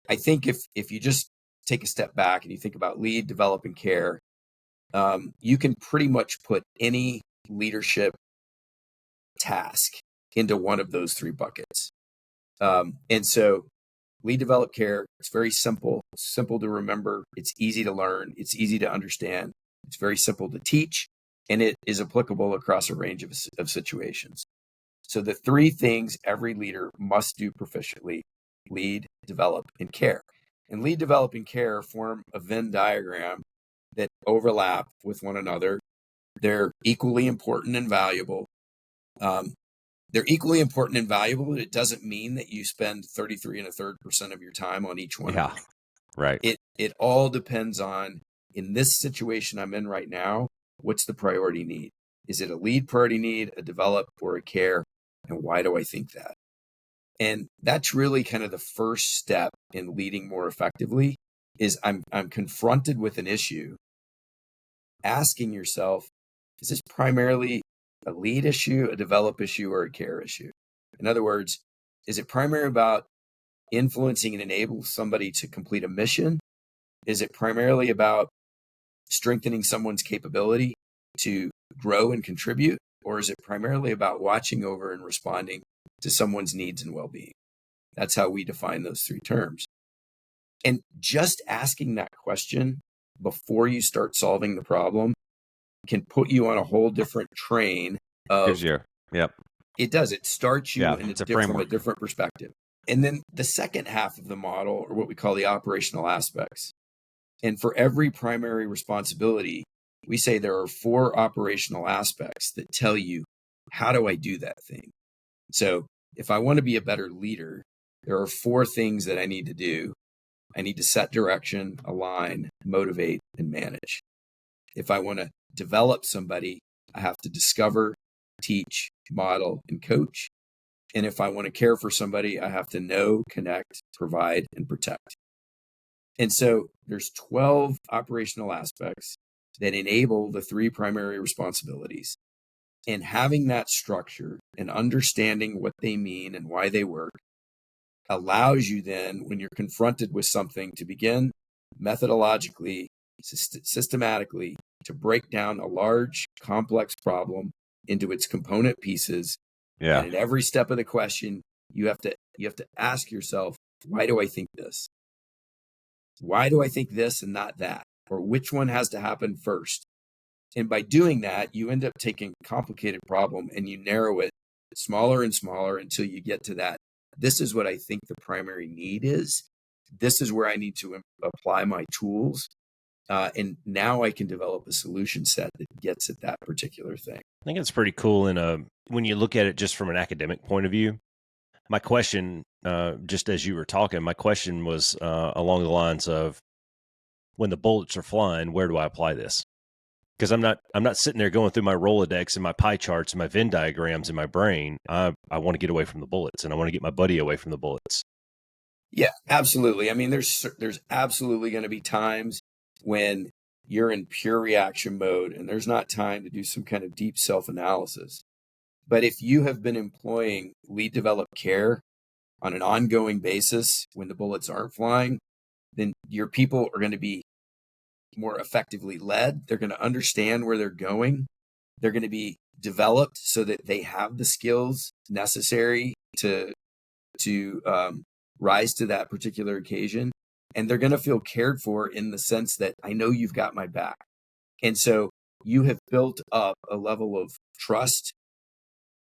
I think if you just take a step back and you think about lead, develop, and care, you can pretty much put any leadership task into one of those three buckets. And so lead, develop, care, it's very simple to remember. It's easy to learn. It's easy to understand. It's very simple to teach, and it is applicable across a range of situations. So the three things every leader must do proficiently: lead, develop, and care. And lead, develop, and care form a Venn diagram that overlap with one another. They're equally important and valuable. But it doesn't mean that you spend 33.33% of your time on each one. Yeah, right. It all depends on, in this situation I'm in right now, what's the priority need? Is it a lead priority need, a develop, or a care? And why do I think that? And that's really kind of the first step in leading more effectively, is I'm confronted with an issue, asking yourself, is this primarily a lead issue, a develop issue, or a care issue? In other words, is it primarily about influencing and enable somebody to complete a mission? Is it primarily about strengthening someone's capability to grow and contribute? Or is it primarily about watching over and responding to someone's needs and well-being? That's how we define those three terms. And just asking that question before you start solving the problem can put you on a whole different train of... Gives you, yep. It does. It starts you from a different perspective. And then the second half of the model, or what we call the operational aspects. And for every primary responsibility, we say there are 4 operational aspects that tell you, how do I do that thing? So if I want to be a better leader, there are 4 things that I need to do. I need to set direction, align, motivate, and manage. If I want to develop somebody, I have to discover, teach, model, and coach. And if I want to care for somebody, I have to know, connect, provide, and protect. And so there's 12 operational aspects that enable the 3 primary responsibilities. And having that structure and understanding what they mean and why they work allows you then, when you're confronted with something, to begin methodologically, systematically, to break down a large, complex problem into its component pieces. Yeah. And at every step of the question, you have to ask yourself, why do I think this? Why do I think this and not that? Or which one has to happen first? And by doing that, you end up taking a complicated problem and you narrow it smaller and smaller until you get to that. This is what I think the primary need is. This is where I need to apply my tools. And now I can develop a solution set that gets at that particular thing. I think it's pretty cool when you look at it just from an academic point of view. My question, just as you were talking, my question was along the lines of, when the bullets are flying, where do I apply this? Because I'm not sitting there going through my Rolodex and my pie charts and my Venn diagrams in my brain. I want to get away from the bullets, and I want to get my buddy away from the bullets. Yeah, absolutely. I mean, there's absolutely going to be times when you're in pure reaction mode and there's not time to do some kind of deep self-analysis. But if you have been employing lead developed care on an ongoing basis when the bullets aren't flying, then your people are going to be more effectively led. They're going to understand where they're going. They're going to be developed so that they have the skills necessary to rise to that particular occasion. And they're going to feel cared for in the sense that I know you've got my back. And so you have built up a level of trust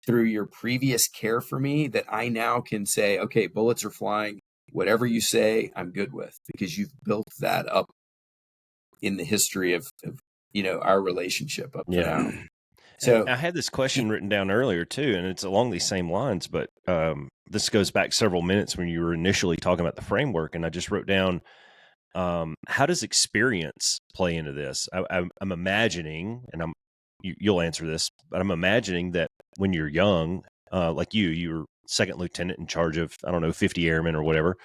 through your previous care for me that I now can say, okay, bullets are flying. Whatever you say, I'm good with, because you've built that up in the history of our relationship up to now. So I had this question written down earlier too, and it's along these same lines, but this goes back several minutes when you were initially talking about the framework, and I just wrote down, how does experience play into this? I'm imagining, and you'll answer this, but I'm imagining that when you're young, like you were second lieutenant in charge of, 50 airmen or whatever,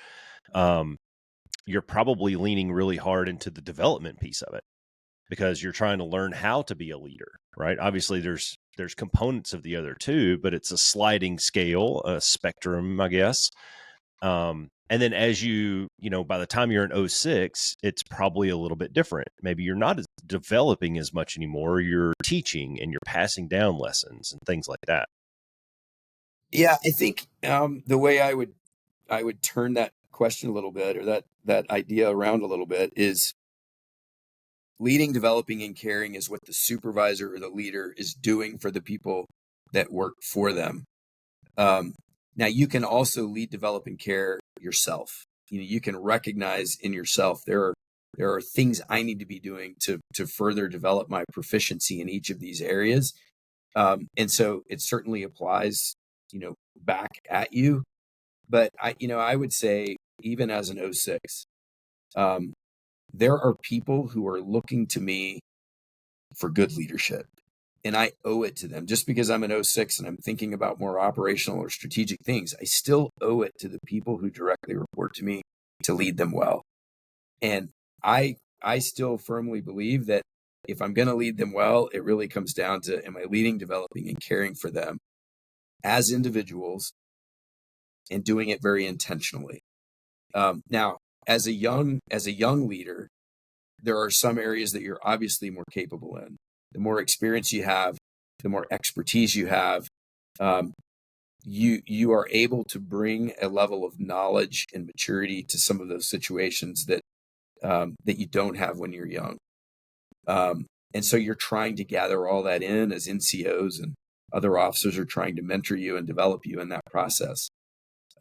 you're probably leaning really hard into the development piece of it because you're trying to learn how to be a leader, right? Obviously there's components of the other two, but it's a sliding scale, a spectrum, I guess. And then as by the time you're in 06, it's probably a little bit different. Maybe you're not developing as much anymore. You're teaching and you're passing down lessons and things like that. Yeah, I think the way I would turn that question a little bit, or that idea around a little bit, is leading, developing, and caring is what the supervisor or the leader is doing for the people that work for them. Now, you can also lead, develop, and care yourself. You can recognize in yourself there are things I need to be doing to further develop my proficiency in each of these areas. And so it certainly applies, back at you. But I would say, even as an 06, there are people who are looking to me for good leadership, and I owe it to them. Just because I'm an 06 and I'm thinking about more operational or strategic things, I still owe it to the people who directly report to me to lead them well. And I still firmly believe that if I'm going to lead them well, it really comes down to, am I leading, developing, and caring for them as individuals, and doing it very intentionally. Now, as a young leader, there are some areas that you're obviously more capable in. The more experience you have, the more expertise you have, you are able to bring a level of knowledge and maturity to some of those situations that you don't have when you're young. And so you're trying to gather all that in as NCOs, and other officers are trying to mentor you and develop you in that process.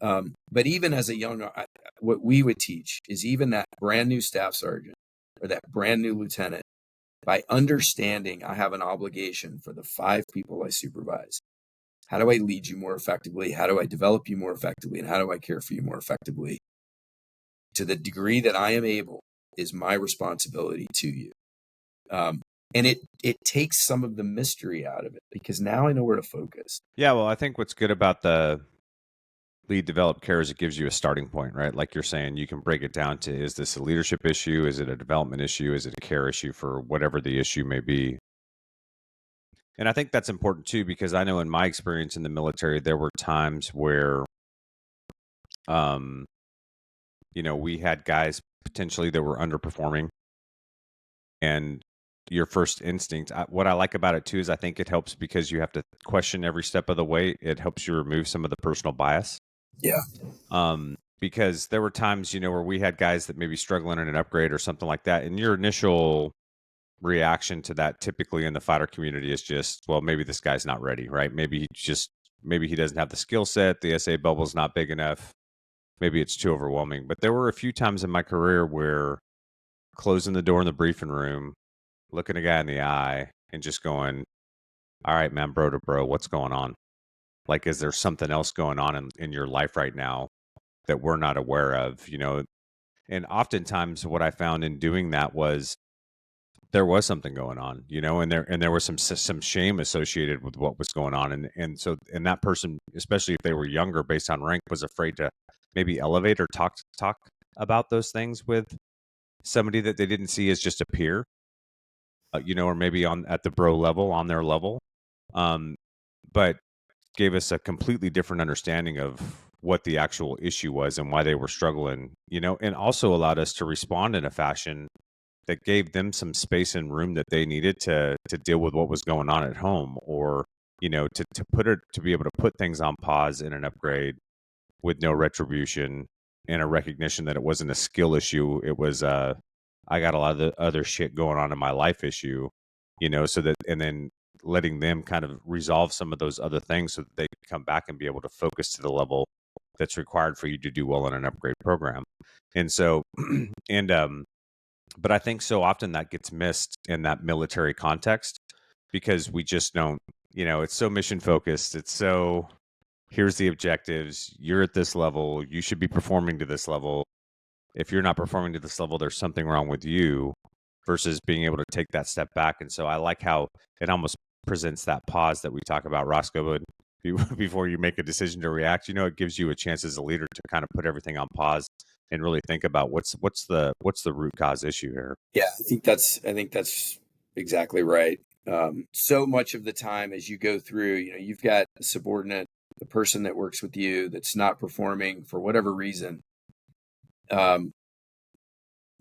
But even as a young, what we would teach is, even that brand new staff sergeant or that brand new lieutenant, by understanding I have an obligation for the 5 people I supervise. How do I lead you more effectively? How do I develop you more effectively? And how do I care for you more effectively? To the degree that I am able is my responsibility to you. And it takes some of the mystery out of it, because now I know where to focus. Yeah, well, I think what's good about the lead, develop, care is it gives you a starting point, right? Like you're saying, you can break it down to, is this a leadership issue? Is it a development issue? Is it a care issue? For whatever the issue may be. And I think that's important too, because I know in my experience in the military, there were times where We had guys potentially that were underperforming, and your first instinct, what I like about it too is I think it helps because you have to question every step of the way. It helps you remove some of the personal bias. Yeah. Because there were times, where we had guys that maybe struggling in an upgrade or something like that, and your initial reaction to that typically in the fighter community is just, well, maybe this guy's not ready, right? Maybe he doesn't have the skill set, the SA bubble's not big enough, maybe it's too overwhelming. But there were a few times in my career where closing the door in the briefing room, looking a guy in the eye and just going, all right, man, bro to bro, what's going on? Like, is there something else going on in your life right now that we're not aware of? And oftentimes what I found in doing that was there was something going on, and there was some shame associated with what was going on. And that person, especially if they were younger based on rank, was afraid to maybe elevate or talk about those things with somebody that they didn't see as just a peer, or maybe at the bro level, on their level. But gave us a completely different understanding of what the actual issue was and why they were struggling, and also allowed us to respond in a fashion that gave them some space and room that they needed to deal with what was going on at home, or to be able to put things on pause in an upgrade with no retribution and a recognition that it wasn't a skill issue. It was I got a lot of the other shit going on in my life issue, so that, and then letting them kind of resolve some of those other things so that they can come back and be able to focus to the level that's required for you to do well in an upgrade program. And so, but I think so often that gets missed in that military context because we just don't, it's so mission focused. It's so, here's the objectives. You're at this level. You should be performing to this level. If you're not performing to this level, there's something wrong with you, versus being able to take that step back. And so I like how it almost presents that pause that we talk about, Roscoe, but before you make a decision to react, it gives you a chance as a leader to kind of put everything on pause and really think about what's the root cause issue here. Yeah, I think that's exactly right. So much of the time as you go through, you've got a subordinate, the person that works with you that's not performing for whatever reason.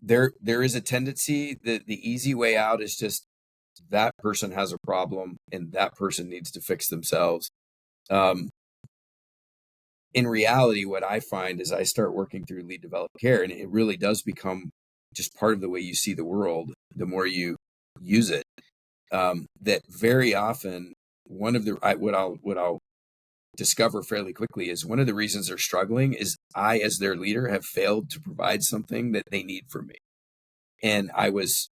There is a tendency that the easy way out is just that person has a problem and that person needs to fix themselves. In reality, what I find is I start working through lead developed care, and it really does become just part of the way you see the world the more you use it. That very often what I'll discover fairly quickly is one of the reasons they're struggling is I, as their leader, have failed to provide something that they need from me. And I was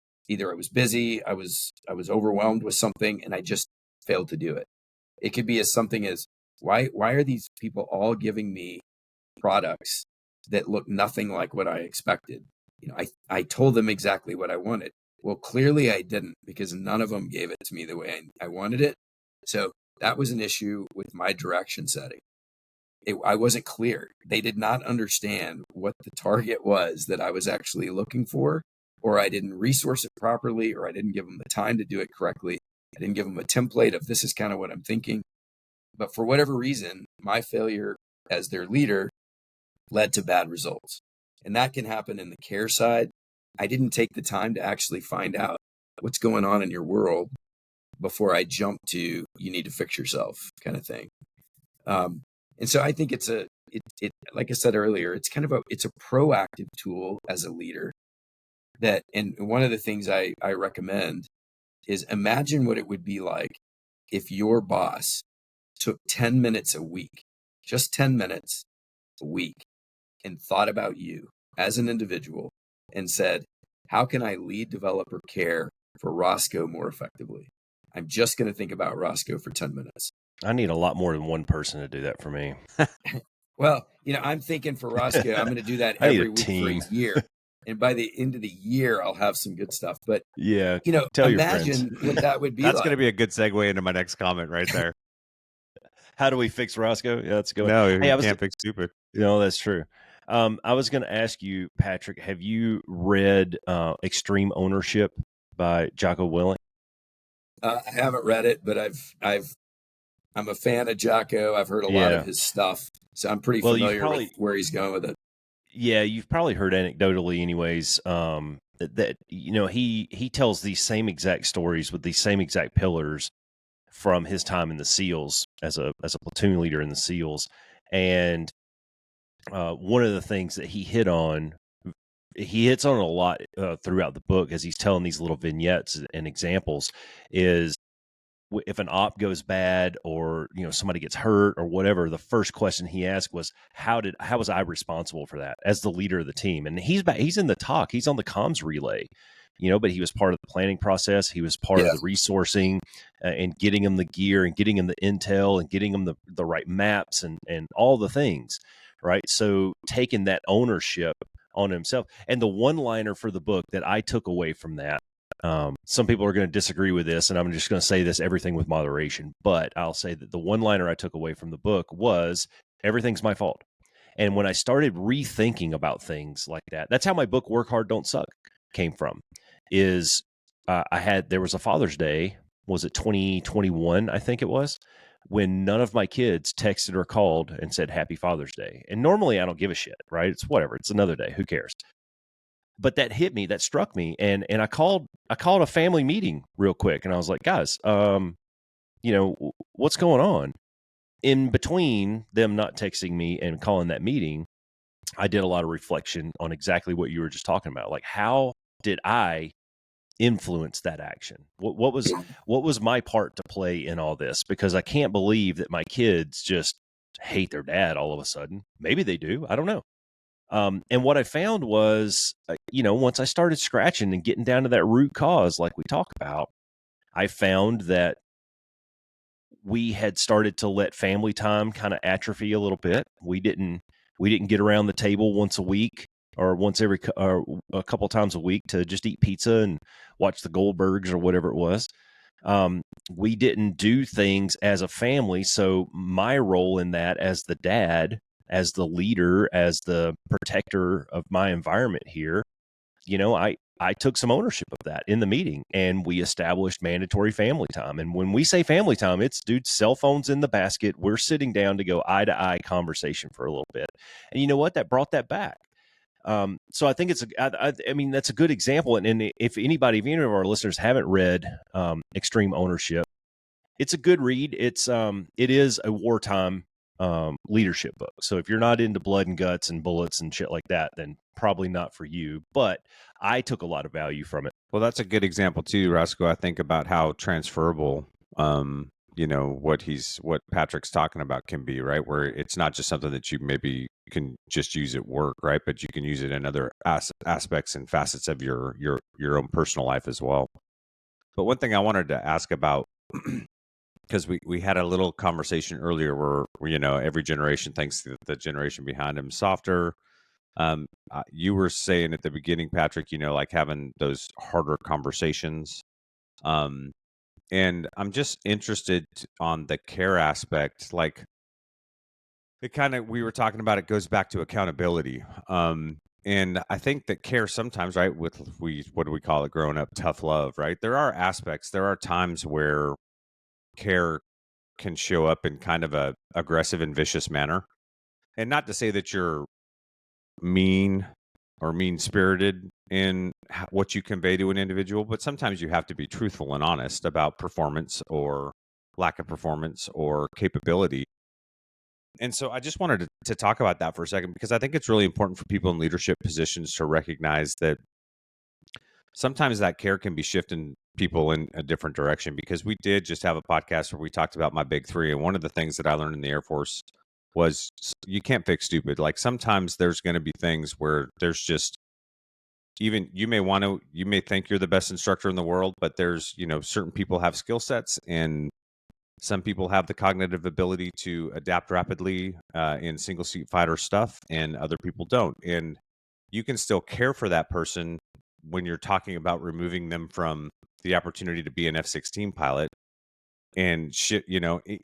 busy, I was overwhelmed with something, and I just failed to do it. It could be as something as, why are these people all giving me products that look nothing like what I expected? I told them exactly what I wanted. Well, clearly I didn't, because none of them gave it to me the way I wanted it. So that was an issue with my direction setting. I wasn't clear. They did not understand what the target was that I was actually looking for, or I didn't resource it properly, or I didn't give them the time to do it correctly. I didn't give them a template of this is kind of what I'm thinking. But for whatever reason, my failure as their leader led to bad results. And that can happen in the care side. I didn't take the time to actually find out what's going on in your world before I jumped to, you need to fix yourself kind of thing. And so I think it's like I said earlier, it's a proactive tool as a leader that, and one of the things I recommend is imagine what it would be like if your boss took 10 minutes a week, just 10 minutes a week, and thought about you as an individual and said, how can I lead, develop, or care for Roscoe more effectively? I'm just going to think about Roscoe for 10 minutes. I need a lot more than one person to do that for me. Well, I'm thinking for Roscoe, I'm going to do that every week team. for a year. And by the end of the year, I'll have some good stuff. But yeah, imagine what that would be. That's like. going to be a good segue into my next comment right there. How do we fix Roscoe? Yeah, that's good. No, you can't fix stupid. That's true. I was going to ask you, Patrick, have you read Extreme Ownership by Jocko Willink? I haven't read it, but I'm a fan of Jocko. I've heard a lot of his stuff. So I'm pretty Well, you've familiar with probably where he's going with it. yeah, you've probably heard anecdotally, anyways, that he tells these same exact stories with these same exact pillars from his time in the SEALs as a platoon leader in the SEALs, and one of the things that he hits on a lot throughout the book as he's telling these little vignettes and examples is if an op goes bad or somebody gets hurt or whatever, the first question he asked was how was I responsible for that as the leader of the team? And he's in the talk, he's on the comms relay, but he was part of the planning process, he was part of the resourcing and getting him the gear and getting him the intel and getting him the right maps and all the things, right? So taking that ownership on himself. And the one liner for the book that I took away from that, some people are going to disagree with this, and I'm just going to say this, everything with moderation, but I'll say that the one liner I took away from the book was everything's my fault. And when I started rethinking about things like that, that's how my book Work Hard, Don't Suck came from. Is there was a Father's Day, was it 2021, I think it was, when none of my kids texted or called and said Happy Father's Day. And normally I don't give a shit, right? It's whatever, it's another day, who cares? But that hit me, that struck me, and I called a family meeting real quick, and I was like, guys, what's going on? In between them not texting me and calling that meeting, I did a lot of reflection on exactly what you were just talking about. Like, how did I influence that action? What was my part to play in all this? Because I can't believe that my kids just hate their dad all of a sudden. Maybe they do, I don't know. And what I found was, once I started scratching and getting down to that root cause, like we talk about, I found that we had started to let family time kind of atrophy a little bit. We didn't get around the table once a week or a couple times a week to just eat pizza and watch the Goldbergs or whatever it was. We didn't do things as a family. So my role in that as the dad, as the leader, as the protector of my environment here, I took some ownership of that in the meeting, and we established mandatory family time. And when we say family time, it's, dude, cell phones in the basket. We're sitting down to go eye to eye conversation for a little bit. And you know what? That brought that back. So I think I mean, that's a good example. And if any of our listeners haven't read Extreme Ownership, it's a good read. It is a wartime leadership book. So if you're not into blood and guts and bullets and shit like that, then probably not for you. But I took a lot of value from it. Well, that's a good example too, Roscoe. I think about how transferable, what Patrick's talking about can be, right? Where it's not just something that you maybe can just use at work, right? But you can use it in other aspects and facets of your own personal life as well. But one thing I wanted to ask about, because we had a little conversation earlier where every generation thinks that the generation behind them is softer. You were saying at the beginning, Patrick, like having those harder conversations. And I'm just interested on the care aspect. Like, we were talking about, it goes back to accountability. And I think that care sometimes, right, what do we call it growing up? Tough love, right? There are times where care can show up in kind of a aggressive and vicious manner. And not to say that you're mean or mean-spirited in what you convey to an individual, but sometimes you have to be truthful and honest about performance or lack of performance or capability. And so I just wanted to talk about that for a second, because I think it's really important for people in leadership positions to recognize that sometimes that care can be shifting people in a different direction. Because we did just have a podcast where we talked about my big three. And one of the things that I learned in the Air Force was you can't fix stupid. Like, sometimes there's going to be things where there's just, even you may think you're the best instructor in the world, but there's, certain people have skill sets, and some people have the cognitive ability to adapt rapidly in single seat fighter stuff, and other people don't. And you can still care for that person when you're talking about removing them from the opportunity to be an F-16 pilot. And shit,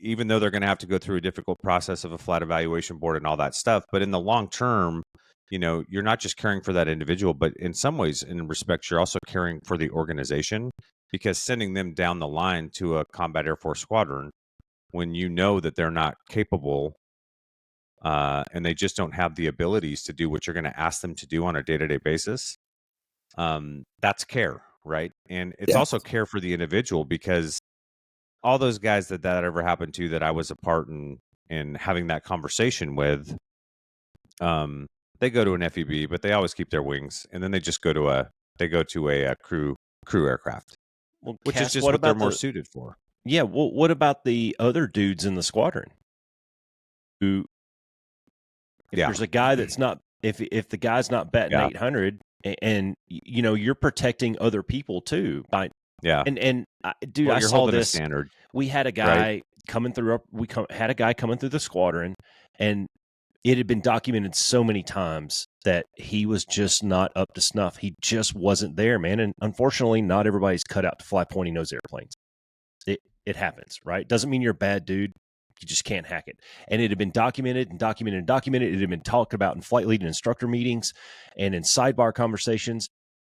even though they're going to have to go through a difficult process of a flight evaluation board and all that stuff, but in the long term, you're not just caring for that individual, but in some ways, in respect, you're also caring for the organization, because sending them down the line to a combat Air Force squadron when you know that they're not capable and they just don't have the abilities to do what you're going to ask them to do on a day-to-day basis, that's care, right? And it's Yeah. also care for the individual, because all those guys that ever happened to, that I was a part in having that conversation with, they go to an FEB, but they always keep their wings, and then they just go to a crew aircraft, Well, which is Cass, just what what they're about more the suited for. yeah? Well, what about the other dudes in the squadron? Who, if Yeah, there's a guy that's not, if the guy's not batting yeah, 800, and you know you're protecting other people too by yeah. and dude, Well, I you're saw holding a this. standard, We had a right? guy coming through. Had a guy coming through the squadron, and it had been documented so many times that he was just not up to snuff. He just wasn't there, man. And unfortunately, not everybody's cut out to fly pointy nose airplanes. It happens, right? Doesn't mean you're a bad dude. You just can't hack it. And it had been documented and documented and documented. It had been talked about in flight lead and instructor meetings and in sidebar conversations.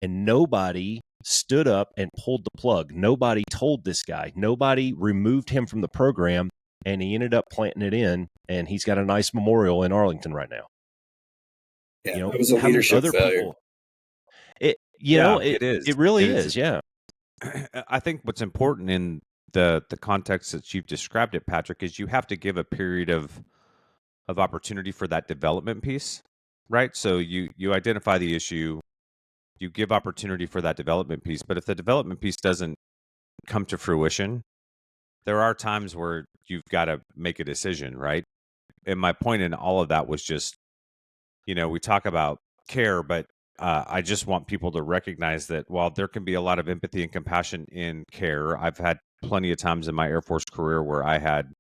And nobody stood up and pulled the plug. Nobody told this guy. Nobody removed him from the program. And he ended up planting it in. And he's got a nice memorial in Arlington right now. Yeah, You know, that was a how many leadership other failure. people? You Yeah, know, it is. it really It is. is. Yeah. I think what's important in the context that you've described it, Patrick, is you have to give a period of opportunity for that development piece, right? So you identify the issue, you give opportunity for that development piece, but if the development piece doesn't come to fruition, there are times where you've got to make a decision, right? And my point in all of that was just, we talk about care, but I just want people to recognize that while there can be a lot of empathy and compassion in care, I've had plenty of times in my Air Force career where I had,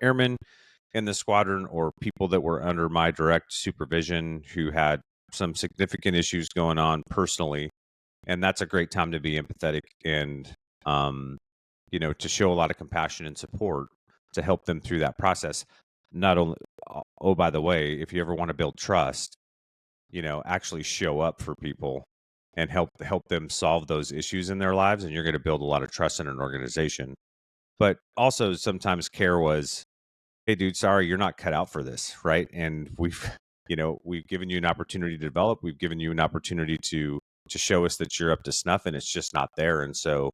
airmen in the squadron or people that were under my direct supervision who had some significant issues going on personally. And that's a great time to be empathetic and, to show a lot of compassion and support to help them through that process. Not only, oh, by the way, if you ever want to build trust, actually show up for people and help them solve those issues in their lives, and you're going to build a lot of trust in an organization. But also sometimes care was, hey dude, sorry, you're not cut out for this, right? And we've given you an opportunity to develop, we've given you an opportunity to show us that you're up to snuff, and it's just not there. And so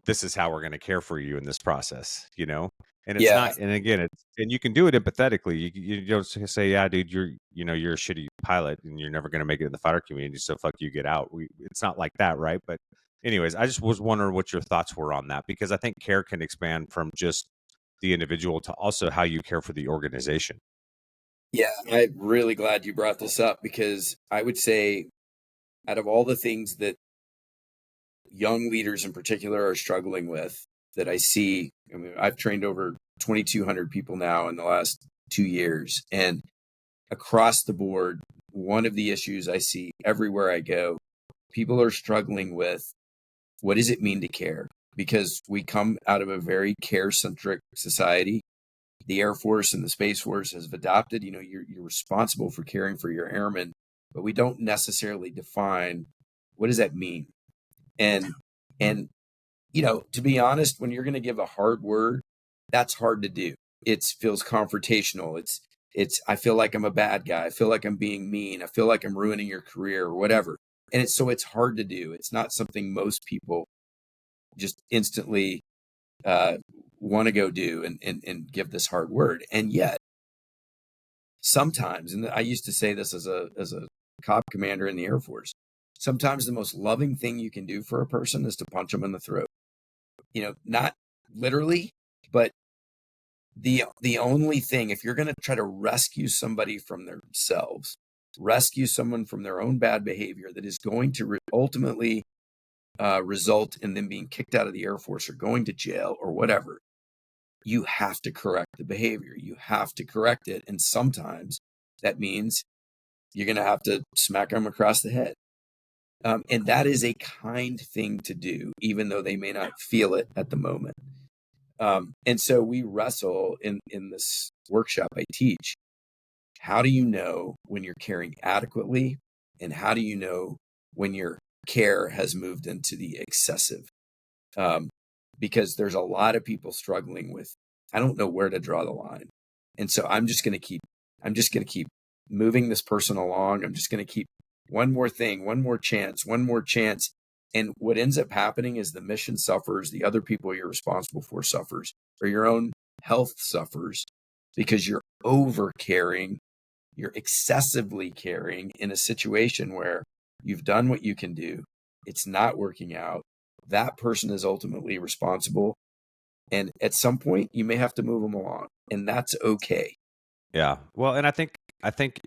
this is how we're going to care for you in this process, and it's Yeah, not, and again, and you can do it empathetically. You don't say, yeah dude, you're a shitty pilot and you're never going to make it in the fighter community, so fuck you, get out. It's not like that, right? But anyways, I just was wondering what your thoughts were on that, because I think care can expand from just the individual to also how you care for the organization. yeah. I'm really glad you brought this up, because I would say out of all the things that young leaders in particular are struggling with that I see, I mean, I've trained over 2,200 people now in the last 2 years, and across the board, one of the issues I see everywhere I go, people are struggling with, what does it mean to care? Because we come out of a very care-centric society. The Air Force and the Space Force has adopted, you're responsible for caring for your airmen, but we don't necessarily define, what does that mean? And to be honest, when you're going to give a hard word, that's hard to do. It feels confrontational. I feel like I'm a bad guy. I feel like I'm being mean. I feel like I'm ruining your career or whatever. And it's hard to do. It's not something most people just instantly want to go do and give this hard word. And yet sometimes, and I used to say this as a cop commander in the Air Force, sometimes the most loving thing you can do for a person is to punch them in the throat. Not literally, but the only thing, if you're going to try to rescue somebody from themselves, rescue someone from their own bad behavior that is going to ultimately result in them being kicked out of the Air Force or going to jail or whatever, you have to correct the behavior. You have to correct it. And sometimes that means you're going to have to smack them across the head. And that is a kind thing to do, even though they may not feel it at the moment. And so we wrestle in this workshop I teach. How do you know when you're caring adequately? And how do you know when your care has moved into the excessive? Because there's a lot of people struggling with, I don't know where to draw the line. And so I'm just going to keep moving this person along. I'm just going to keep one more thing, one more chance. And what ends up happening is the mission suffers, the other people you're responsible for suffers, or your own health suffers because you're over caring, you're excessively caring in a situation where you've done what you can do. It's not working out. That person is ultimately responsible. And at some point you may have to move them along, and that's okay. Yeah. Well, and I think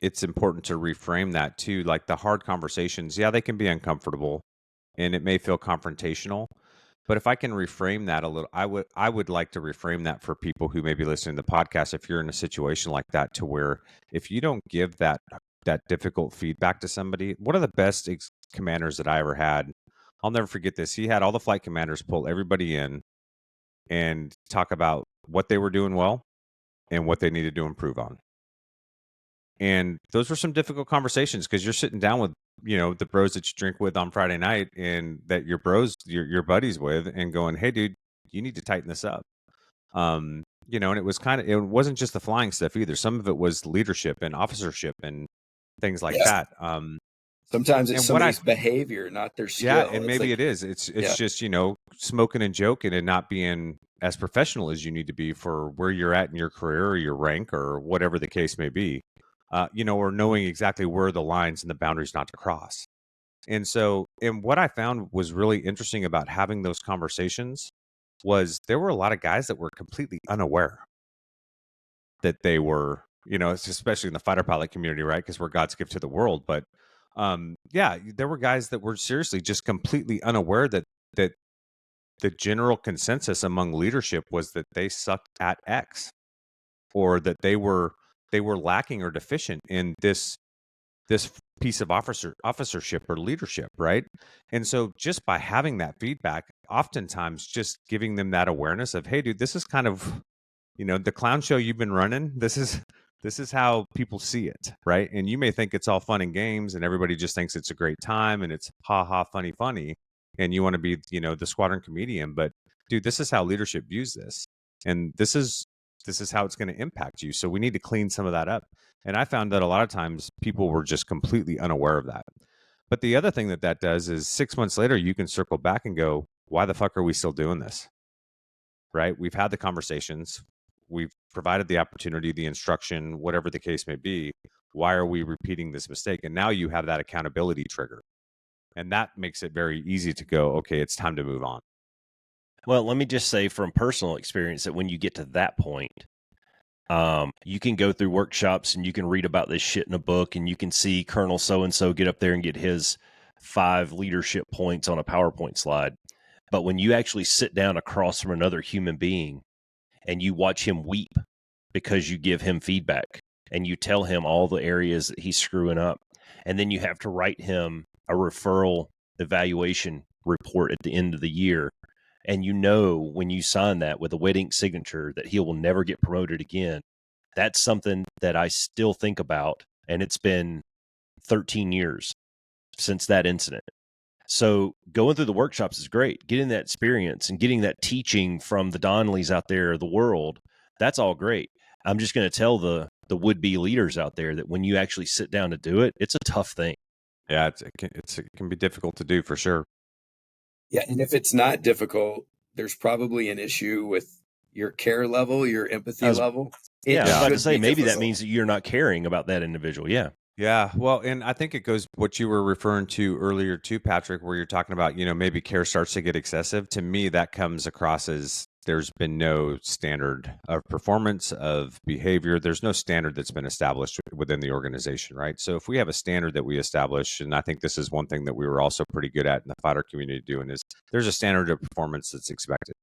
it's important to reframe that too. Like the hard conversations, yeah, they can be uncomfortable and it may feel confrontational. But if I can reframe that a little, I would like to reframe that for people who may be listening to the podcast. If you're in a situation like that, to where if you don't give that difficult feedback to somebody, one of the best commanders that I ever had, I'll never forget this. He had all the flight commanders pull everybody in and talk about what they were doing well and what they needed to improve on. And those were some difficult conversations because you're sitting down with, the bros that you drink with on Friday night and that your your buddies with, and going, hey, dude, you need to tighten this up. And it wasn't just the flying stuff either. Some of it was leadership and officership and things like that. Sometimes it's somebody's behavior, not their skill. Yeah, and maybe it is. It's just, smoking and joking and not being as professional as you need to be for where you're at in your career or your rank or whatever the case may be. Or knowing exactly where the lines and the boundaries not to cross. And so, and what I found was really interesting about having those conversations was there were a lot of guys that were completely unaware that they were, especially in the fighter pilot community, right? Because we're God's gift to the world. But there were guys that were seriously just completely unaware that the general consensus among leadership was that they sucked at X, or that they were lacking or deficient in this piece of officership or leadership, right? And so just by having that feedback, oftentimes just giving them that awareness of, hey, dude, this is kind of, the clown show you've been running. This is how people see it, right? And you may think it's all fun and games and everybody just thinks it's a great time and it's ha ha funny, and you want to be, the squadron comedian, but dude, this is how leadership views this. And this is how it's going to impact you. So we need to clean some of that up. And I found that a lot of times people were just completely unaware of that. But the other thing that does is 6 months later, you can circle back and go, why the fuck are we still doing this? Right? We've had the conversations. We've provided the opportunity, the instruction, whatever the case may be. Why are we repeating this mistake? And now you have that accountability trigger. And that makes it very easy to go, okay, it's time to move on. Well, let me just say from personal experience that when you get to that point, you can go through workshops and you can read about this shit in a book, and you can see Colonel so-and-so get up there and get his 5 leadership points on a PowerPoint slide. But when you actually sit down across from another human being and you watch him weep because you give him feedback and you tell him all the areas that he's screwing up, and then you have to write him a referral evaluation report at the end of the year, and when you sign that with a wet ink signature that he will never get promoted again, that's something that I still think about. And it's been 13 years since that incident. So going through the workshops is great. Getting that experience and getting that teaching from the Donleys out there of the world, that's all great. I'm just going to tell the would-be leaders out there that when you actually sit down to do it, it's a tough thing. Yeah, it can be difficult to do for sure. Yeah, and if it's not difficult, there's probably an issue with your care level, your empathy level. I was about to say, maybe that means that you're not caring about that individual. Yeah. Yeah. Well, and I think it goes what you were referring to earlier too, Patrick, where you're talking about, maybe care starts to get excessive. To me, that comes across as there's been no standard of performance, of behavior. There's no standard that's been established within the organization, right? So if we have a standard that we establish, and I think this is one thing that we were also pretty good at in the fighter community doing, is there's a standard of performance that's expected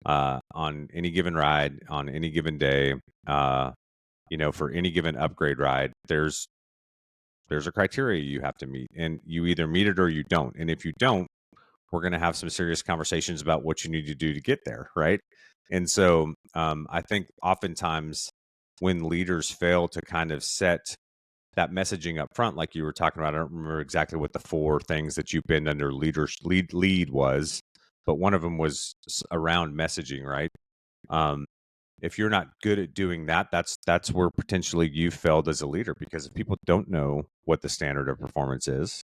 on any given ride, on any given day, for any given upgrade ride. There's a criteria you have to meet, and you either meet it or you don't. And if you don't, we're going to have some serious conversations about what you need to do to get there, right? And so I think oftentimes when leaders fail to kind of set that messaging up front, like you were talking about, I don't remember exactly what the 4 things that you've been under lead was, but one of them was around messaging, right? if you're not good at doing that, that's where potentially you failed as a leader, because if people don't know what the standard of performance is,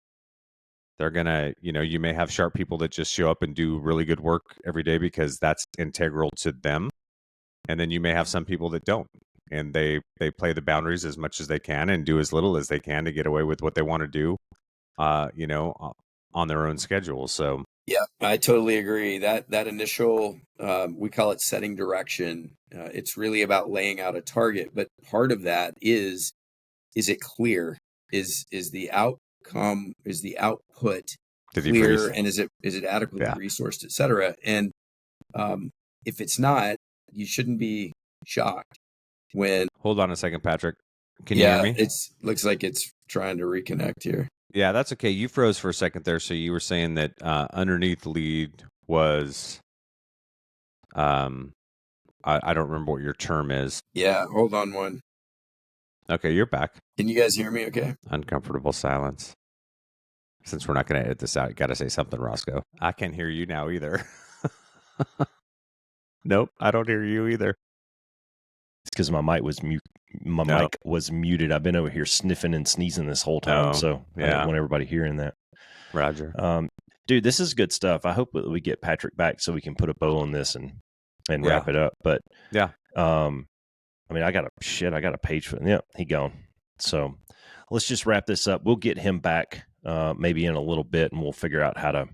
they're gonna, you may have sharp people that just show up and do really good work every day because that's integral to them. And then you may have some people that don't, and they play the boundaries as much as they can and do as little as they can to get away with what they want to do, on their own schedule. So Yeah, I totally agree. That initial, we call it setting direction. It's really about laying out a target, but part of that is it clear? Is the outcome, is the output did he clear, freeze? and is it adequately Yeah. resourced, et cetera? And if it's not, you shouldn't be shocked when. Hold on a second, Patrick. Can you hear Yeah, me? it's looks like it's trying to reconnect here. Yeah, that's okay. You froze for a second there. So you were saying that underneath lead was, I don't remember what your term is. Yeah, hold on one. Okay, you're back. Can you guys hear me okay? Uncomfortable silence. Since we're not going to edit this out, you got to say something, Roscoe. I can't hear you now either. Nope, I don't hear you either. It's because my mic was mute. My No. mic was muted. I've been over here sniffing and sneezing this whole time, Oh, so I yeah. don't want everybody hearing that. Roger. Dude, this is good stuff. I hope that we get Patrick back so we can put a bow on this and wrap it up. But yeah, I mean, I got a page for yeah, he gone. So let's just wrap this up. We'll get him back maybe in a little bit, and we'll figure out how to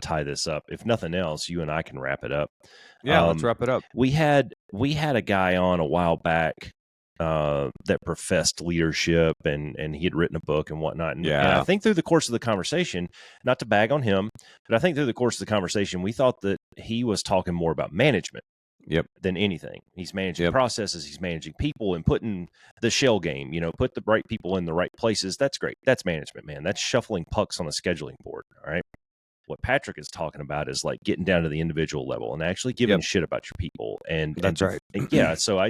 tie this up. If nothing else, you and I can wrap it up. Yeah, let's wrap it up. We had a guy on a while back that professed leadership, and he had written a book and whatnot. And I think through the course of the conversation, not to bag on him, but I think through the course of the conversation, we thought that he was talking more about management than anything. He's managing processes, he's managing people, and putting the shell game, put the right people in the right places. That's great. That's management, man. That's shuffling pucks on a scheduling board. All right. What Patrick is talking about is like getting down to the individual level and actually giving a shit about your people. And that's right. And yeah. So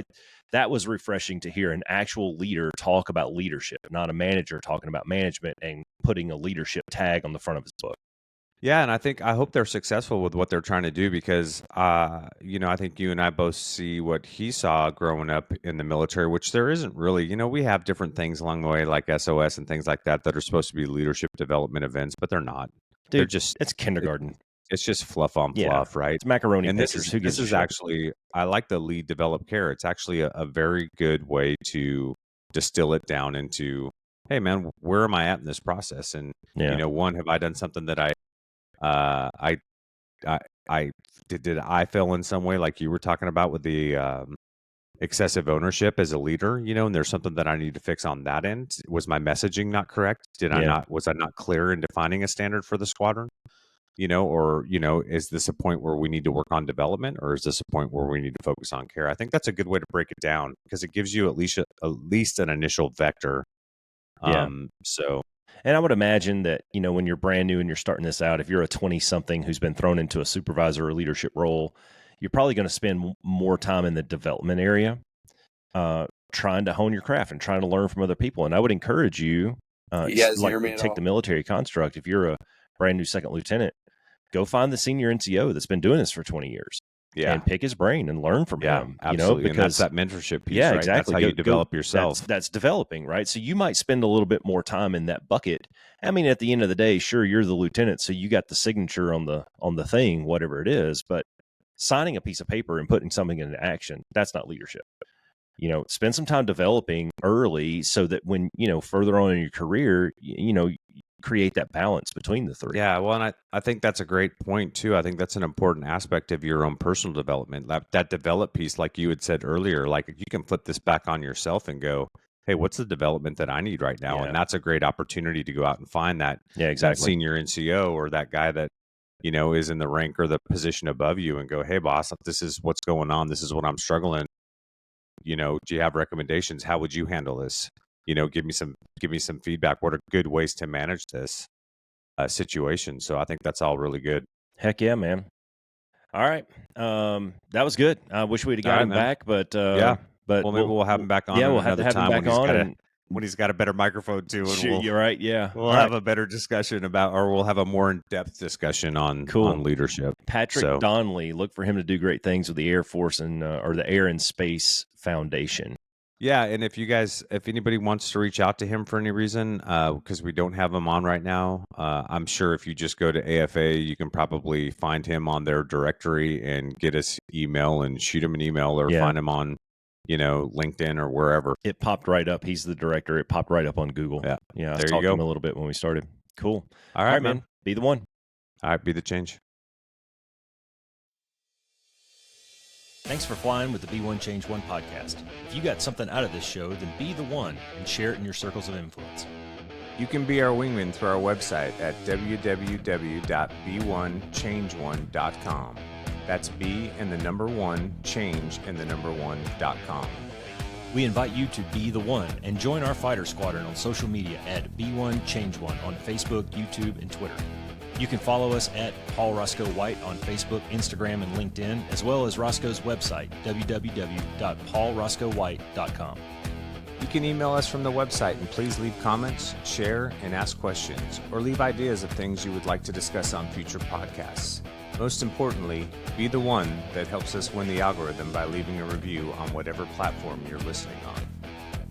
that was refreshing to hear an actual leader talk about leadership, not a manager talking about management and putting a leadership tag on the front of his book. Yeah, and I hope they're successful with what they're trying to do, because I think you and I both see what he saw growing up in the military, which there isn't really. We have different things along the way, like SOS and things like that are supposed to be leadership development events, but they're not. Dude, they're just, it's kindergarten. It's just fluff on fluff, right? It's macaroni. And this is actually, I like the lead, develop, care. It's actually a very good way to distill it down into, hey man, where am I at in this process? And one, have I done something that did I fail in some way, like you were talking about with the excessive ownership as a leader, and there's something that I need to fix on that end. Was my messaging not correct? Was I not clear in defining a standard for the squadron? Or is this a point where we need to work on development, or is this a point where we need to focus on care? I think that's a good way to break it down, because it gives you at least an initial vector. And I would imagine that, when you're brand new and you're starting this out, if you're a 20-something who's been thrown into a supervisor or leadership role, you're probably going to spend more time in the development area, trying to hone your craft and trying to learn from other people. And I would encourage you, you guys hear me take the military construct. If you're a brand new second lieutenant, go find the senior NCO that's been doing this for 20 years. And pick his brain and learn from him. Absolutely. Because that's that mentorship piece. Right? Exactly. That's how you develop yourself. That's developing, right? So you might spend a little bit more time in that bucket. I mean, at the end of the day, sure, you're the lieutenant, so you got the signature on the thing, whatever it is. But signing a piece of paper and putting something into action, that's not leadership. Spend some time developing early, so that when further on in your career, create that balance between the three. Yeah, well, and I think that's a great point too. I think that's an important aspect of your own personal development. That develop piece, like you had said earlier, like you can flip this back on yourself and go, hey, what's the development that I need right now? And that's a great opportunity to go out and find that, that senior NCO, or that guy that is in the rank or the position above you, and go, hey boss, this is what's going on. This is what I'm struggling. Do you have recommendations? How would you handle this? Give me some feedback. What are good ways to manage this situation? So I think that's all really good. Heck yeah, man. All right. That was good. I wish we'd have got him back, but but maybe we'll have him back on. Yeah, we'll have to have him back on. And when he's got a better microphone too, and Sure, you're right. Yeah. we'll All have right. a better discussion about, or we'll have a more in-depth discussion on leadership. Patrick So- Donley, look for him to do great things with the Air Force and or the Air and Space Foundation. Yeah, and if anybody wants to reach out to him for any reason, because we don't have him on right now, I'm sure if you just go to AFA, you can probably find him on their directory and get his email and shoot him an email, or find him on, LinkedIn or wherever. It popped right up. He's the director. It popped right up on Google. Yeah. I There you talked go. to him a little bit when we started. Cool. All right, man. Be the one. All right, be the change. Thanks for flying with the Be One Change One podcast. If you got something out of this show, then be the one and share it in your circles of influence. You can be our wingman through our website at www.b1change1.com. That's B and the number 1, change and the number 1.com. We invite you to be the one and join our fighter squadron on social media at B1Change1 on Facebook, YouTube, and Twitter. You can follow us at Paul Roscoe White on Facebook, Instagram, and LinkedIn, as well as Roscoe's website, www.paulroscoewhite.com. You can email us from the website, and please leave comments, share, and ask questions, or leave ideas of things you would like to discuss on future podcasts. Most importantly, be the one that helps us win the algorithm by leaving a review on whatever platform you're listening on.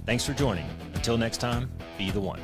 Thanks for joining. Until next time, be the one.